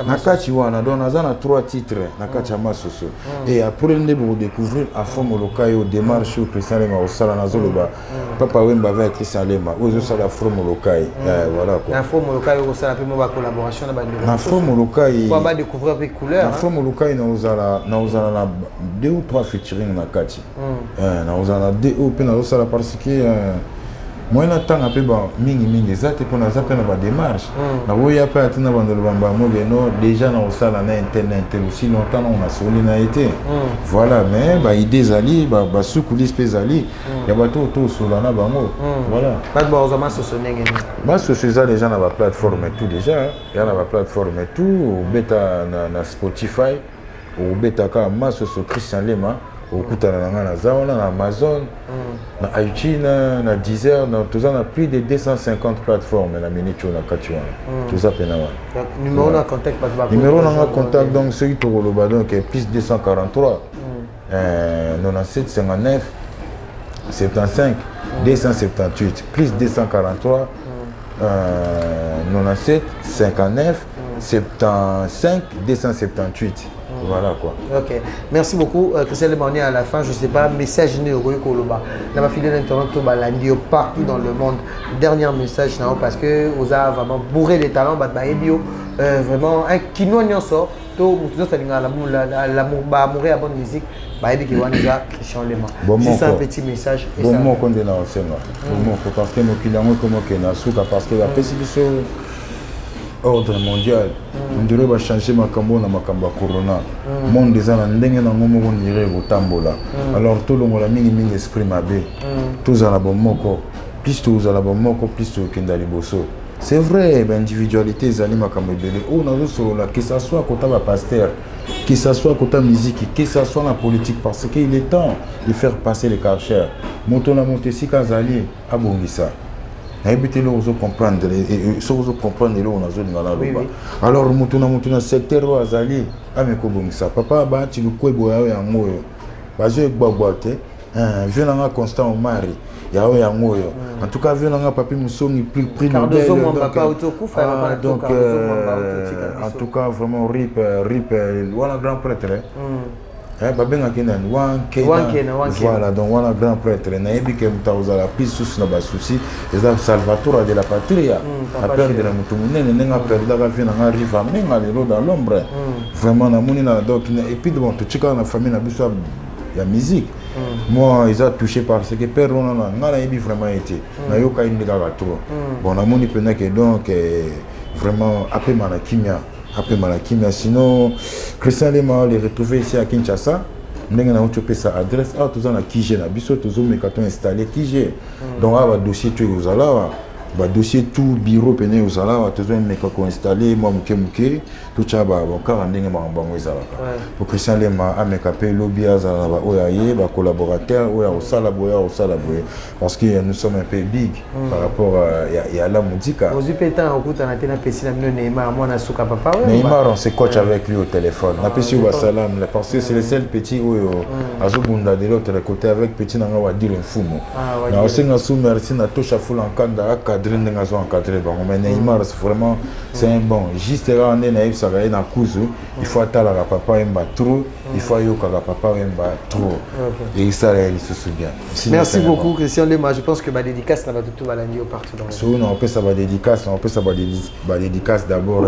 na kati wana donc naza na 3 titres na kati ya Masoso et après nde bo découvrir à fond local au démarche au Christian Lema au sala nazoloba papa Wemba avec Christian Lema au sala forme local voilà quoi na forme local au sala pe mo ba collaboration na ba na forme local pour ba découvrir avec couleur na forme local na uzala na 2 ou 3 featuring na kati na uzala 2 ou pe na sala parce que moi na tanga pe ba mingi zate pour na zape na ba démarche na woya pe atina bandolo bamba mobeno déjà na osala na internet aussi longtemps on a soli na été voilà mais ba idées ali ba sukuli spéciali ya bato to sola na bango voilà pas de bozo Masoso ndenge Masoso ça déjà na ba plateforme et tout déjà ya na ba plateforme et tout beta na Spotify ou beta ka Masoso Christian Lema okutana na nga na zawana na Amazon na iTunes na Deezer na toza na plus de 250 plateformes na minute na kati wana toza pena wana numéro na contact numéro na contact donc celui to koloba donc plus 243 97 59 75 278 plus 243 97 59 75 278. Voilà quoi. Ok. Merci beaucoup. Christian Lemani à la fin, je sais pas, message néo Koloba. Dans ma filiale internet, Balandio partout dans le monde. Dernier message non, parce que vous avez vraiment bourré les talents, vraiment un kino nyonso, to mutuzo salinga l'amour à bonne musique. Baïbi qui voit déjà Christian Lemani. C'est un petit message. Bon mot qu'on est dans le bon parce que nos clients comme qu'on a souka parce que la précipitation ordre mondial ndiro ba changer makambo na makamba corona monde des ana ndenge na ngomo ko nire botambola alors tout le monde mingi esprit mabe tous à la bon moko plus tous à la bon moko plus to kendali boso c'est vrai ben individualité zali makambo belé on a solo là que ça soit côté ba pasteur que ça soit côté musique que ça soit la politique parce qu'il est temps de faire passer les karcher moto na motesi kazali abongisa habiter là vous comprendre et ce vous comprendre là on a zone ngala loba alors mutuna secteur wa azali ameko bongisa papa ba ti lu kwebo yawe ya ngoyo bazo gbagbote vient nga constant au mari yawe ya ngoyo en tout cas vient nga papi musongi prix Nobel donc en tout cas vraiment rip voilà grand prêtre babenga kenan voilà donc voilà grand prêtre na yebi ke mutaoza la piste sous na ba souci eza salvatore de la patria a perdre na mutumunene nenga perdre ka vina nga riva menga lelo dans l'ombre vraiment na moni na donc et puis bon tu chika na famille na biso ya musique moi ils ont touché par ce que père on a nga na yebi vraiment été na yoka indi ka trop bon na moni pena que donc vraiment après manakimia après Malakimia, sinon Christian Lemani les retrouver ici à Kinshasa. Nous avons sa adresse à tous en Kije na biso tous mes cartons installés Kije. Donc à dossier tu aux ala, dossier tout bureau pené aux ala, tous mes cartons installés, moi muke tout ça ba car ndenge bango ezala. Pour Christian Lemani a mes capé lobby azala ba oyaye ba collaborateur oya au sala boya parce que nous sommes un peu big par rapport à la musique. Vous pétant au coup t'as été na pesi na Neymar moi na suka papa Neymar on se coach avec lui au téléphone. Na pesi wa salam parce que c'est le seul petit oyo azobunda de l'autre côté avec petit nanga wa dire fumo. Na osenga sou merci na tosha full encadre cadre ndenga zo encadrer bango mais Neymar c'est vraiment c'est un bon juste là on est na na kuzu il faut attendre la papa emba trop il faut yoka la papa emba trop et ça il se souvient. Merci beaucoup Christian Lemani, je pense que ma dédicace na ba tout balandio partout dans le monde. So on peut ça ba dédicace d'abord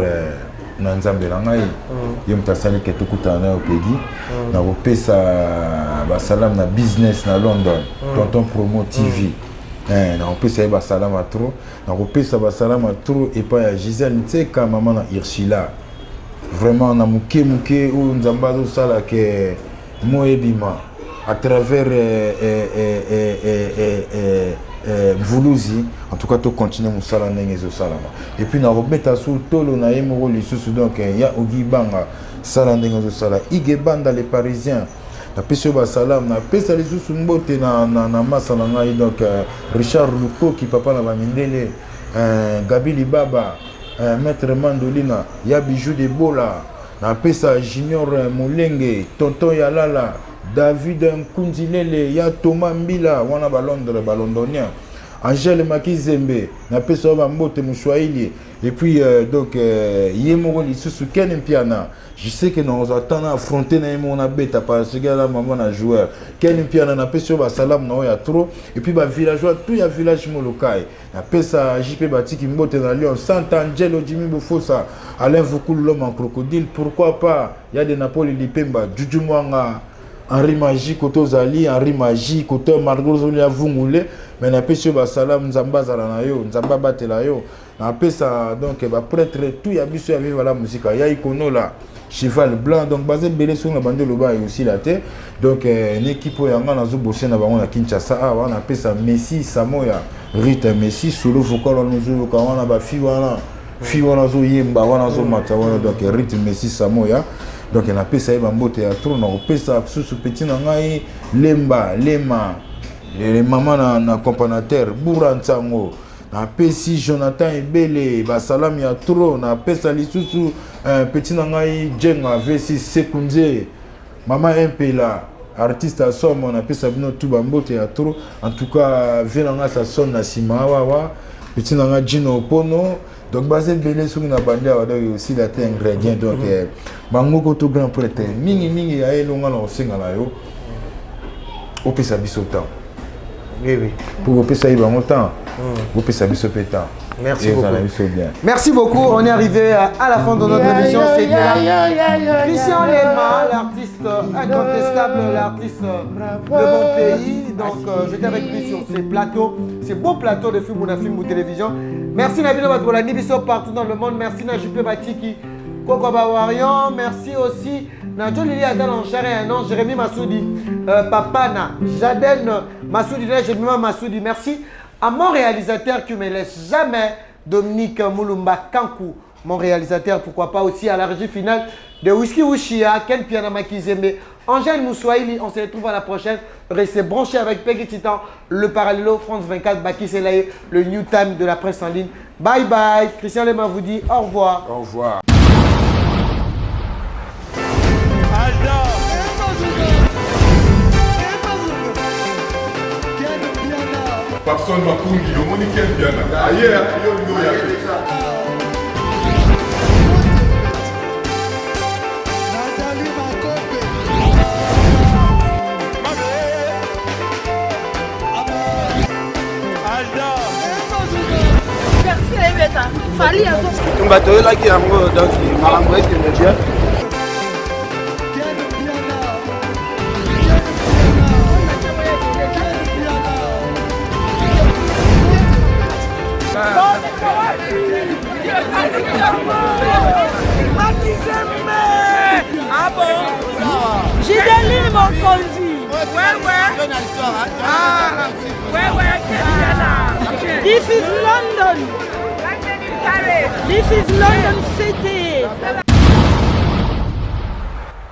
na nzambe na ngai yo mtasali ke tukutana opedi na opesa ba salam na business na London tonton promo TV na opesa ba salam a trop na opesa ba salam a trop et pas ya Gisèle Ntseka maman na Irshila vraiment na muke ou nzamba zo sala ke moebima à travers Voulouzi en tout cas tu continues mon sala nengezo salama et puis na robeta sur tolo na yemo lisusu donc ya ogibanga sala nengezo sala igebanda les parisiens na peso ba salam na pesa lisusu mbote na masa na ngai donc Richard Luko qui papa na bamindele Gabili Baba maître Mandolina ya bijou de bola na pesa Junior Molenge tonton Yalala David Nkundilele ya Thomas Mbila wana ba Londres ba londonien Angèle Makizembe na pesa ba mbote Mouchwaili et puis donc yemoko lisusu Ken Mpiana je sais que nous attendons à affronter na na beta parce que là maman na joueur Ken Mpiana na pesa ba salam na ya trop et puis ba villageois tout ya village molokai na pesa JP Batiki mbote na Lyon Sant'Angelo Jimmy Bofosa Alain Vukulu l'homme en crocodile pourquoi pas il y a des Napoli Lipemba Juju Mwanga Henri Magie koto zali Henri Magie koto Margot Zolia Vungule mais na pesa ba salam nzamba zala na yo nzamba batela yo na pesa donc ba prêtre tout ya biso ya vivre la musique ya ikono la cheval blanc donc basé belé sur la bande loba et aussi la terre donc une équipe yanga na zo bosser na bango na Kinshasa wana pesa Messi Samoya Rita Messi solo vocal na zo ka wana ba fi wana zo yemba wana zo mata wana donc Rita Messi Samoya Donc on a pesa ba mbote ya trop na pesa susu petit na ngai lema les maman na accompagnateur Boura Nsango na pesi Jonathan Ebele ba salam ya trop na pesa lisusu petit na ngai Jenga V6 Sekunze maman Impela artiste à somme on a pesa bino tout ba mbote ya trop en tout cas venanga sa son na sima wa petit na ngai Jino Pono. Donc, basé belé sur une bandière, aussi la terre ingrédient. Donc, bango tout grand prêtre, mingi aé longa na osenga na yo. Opesa biso temps. Oui. Pour opesa y bango temps. Opesa biso pétant. Merci beaucoup. Bien. Merci beaucoup. On est arrivé à la fin de notre émission. C'était Christian Lema, l'artiste incontestable, l'artiste de mon pays. Donc, j'étais avec lui sur ces plateaux, ces beaux plateaux de film ou télévision. Merci Nabino Batolani Bisso partout dans le monde. Merci Najupé Batiki, Koko Bawarian. Merci aussi Nadjo Lili Adal en chair et un an, Jérémy Massoudi, Papana, Jaden Massoudi, Jérémy Massoudi. Merci à mon réalisateur qui ne me laisse jamais, Dominique Moulumba Kankou, mon réalisateur, pourquoi pas aussi à la régie finale de Whisky Wushia, Ken Pianama Kizembe, Angèle Moussouaili. On se retrouve à la prochaine. Restez branchés avec Peggy Titan, le Parallelo, France 24, Baki Selaye, le New Time de la presse en ligne. Bye bye. Christian Lema vous dit au revoir. Au revoir. Papson Makungi, au Monique Piana. Ailleurs, il y a Fali à On va te la qui a un mot donc il m'a envoyé qui me dit. Ah bon? J'ai des lignes mon conduit. This is London. This is London City.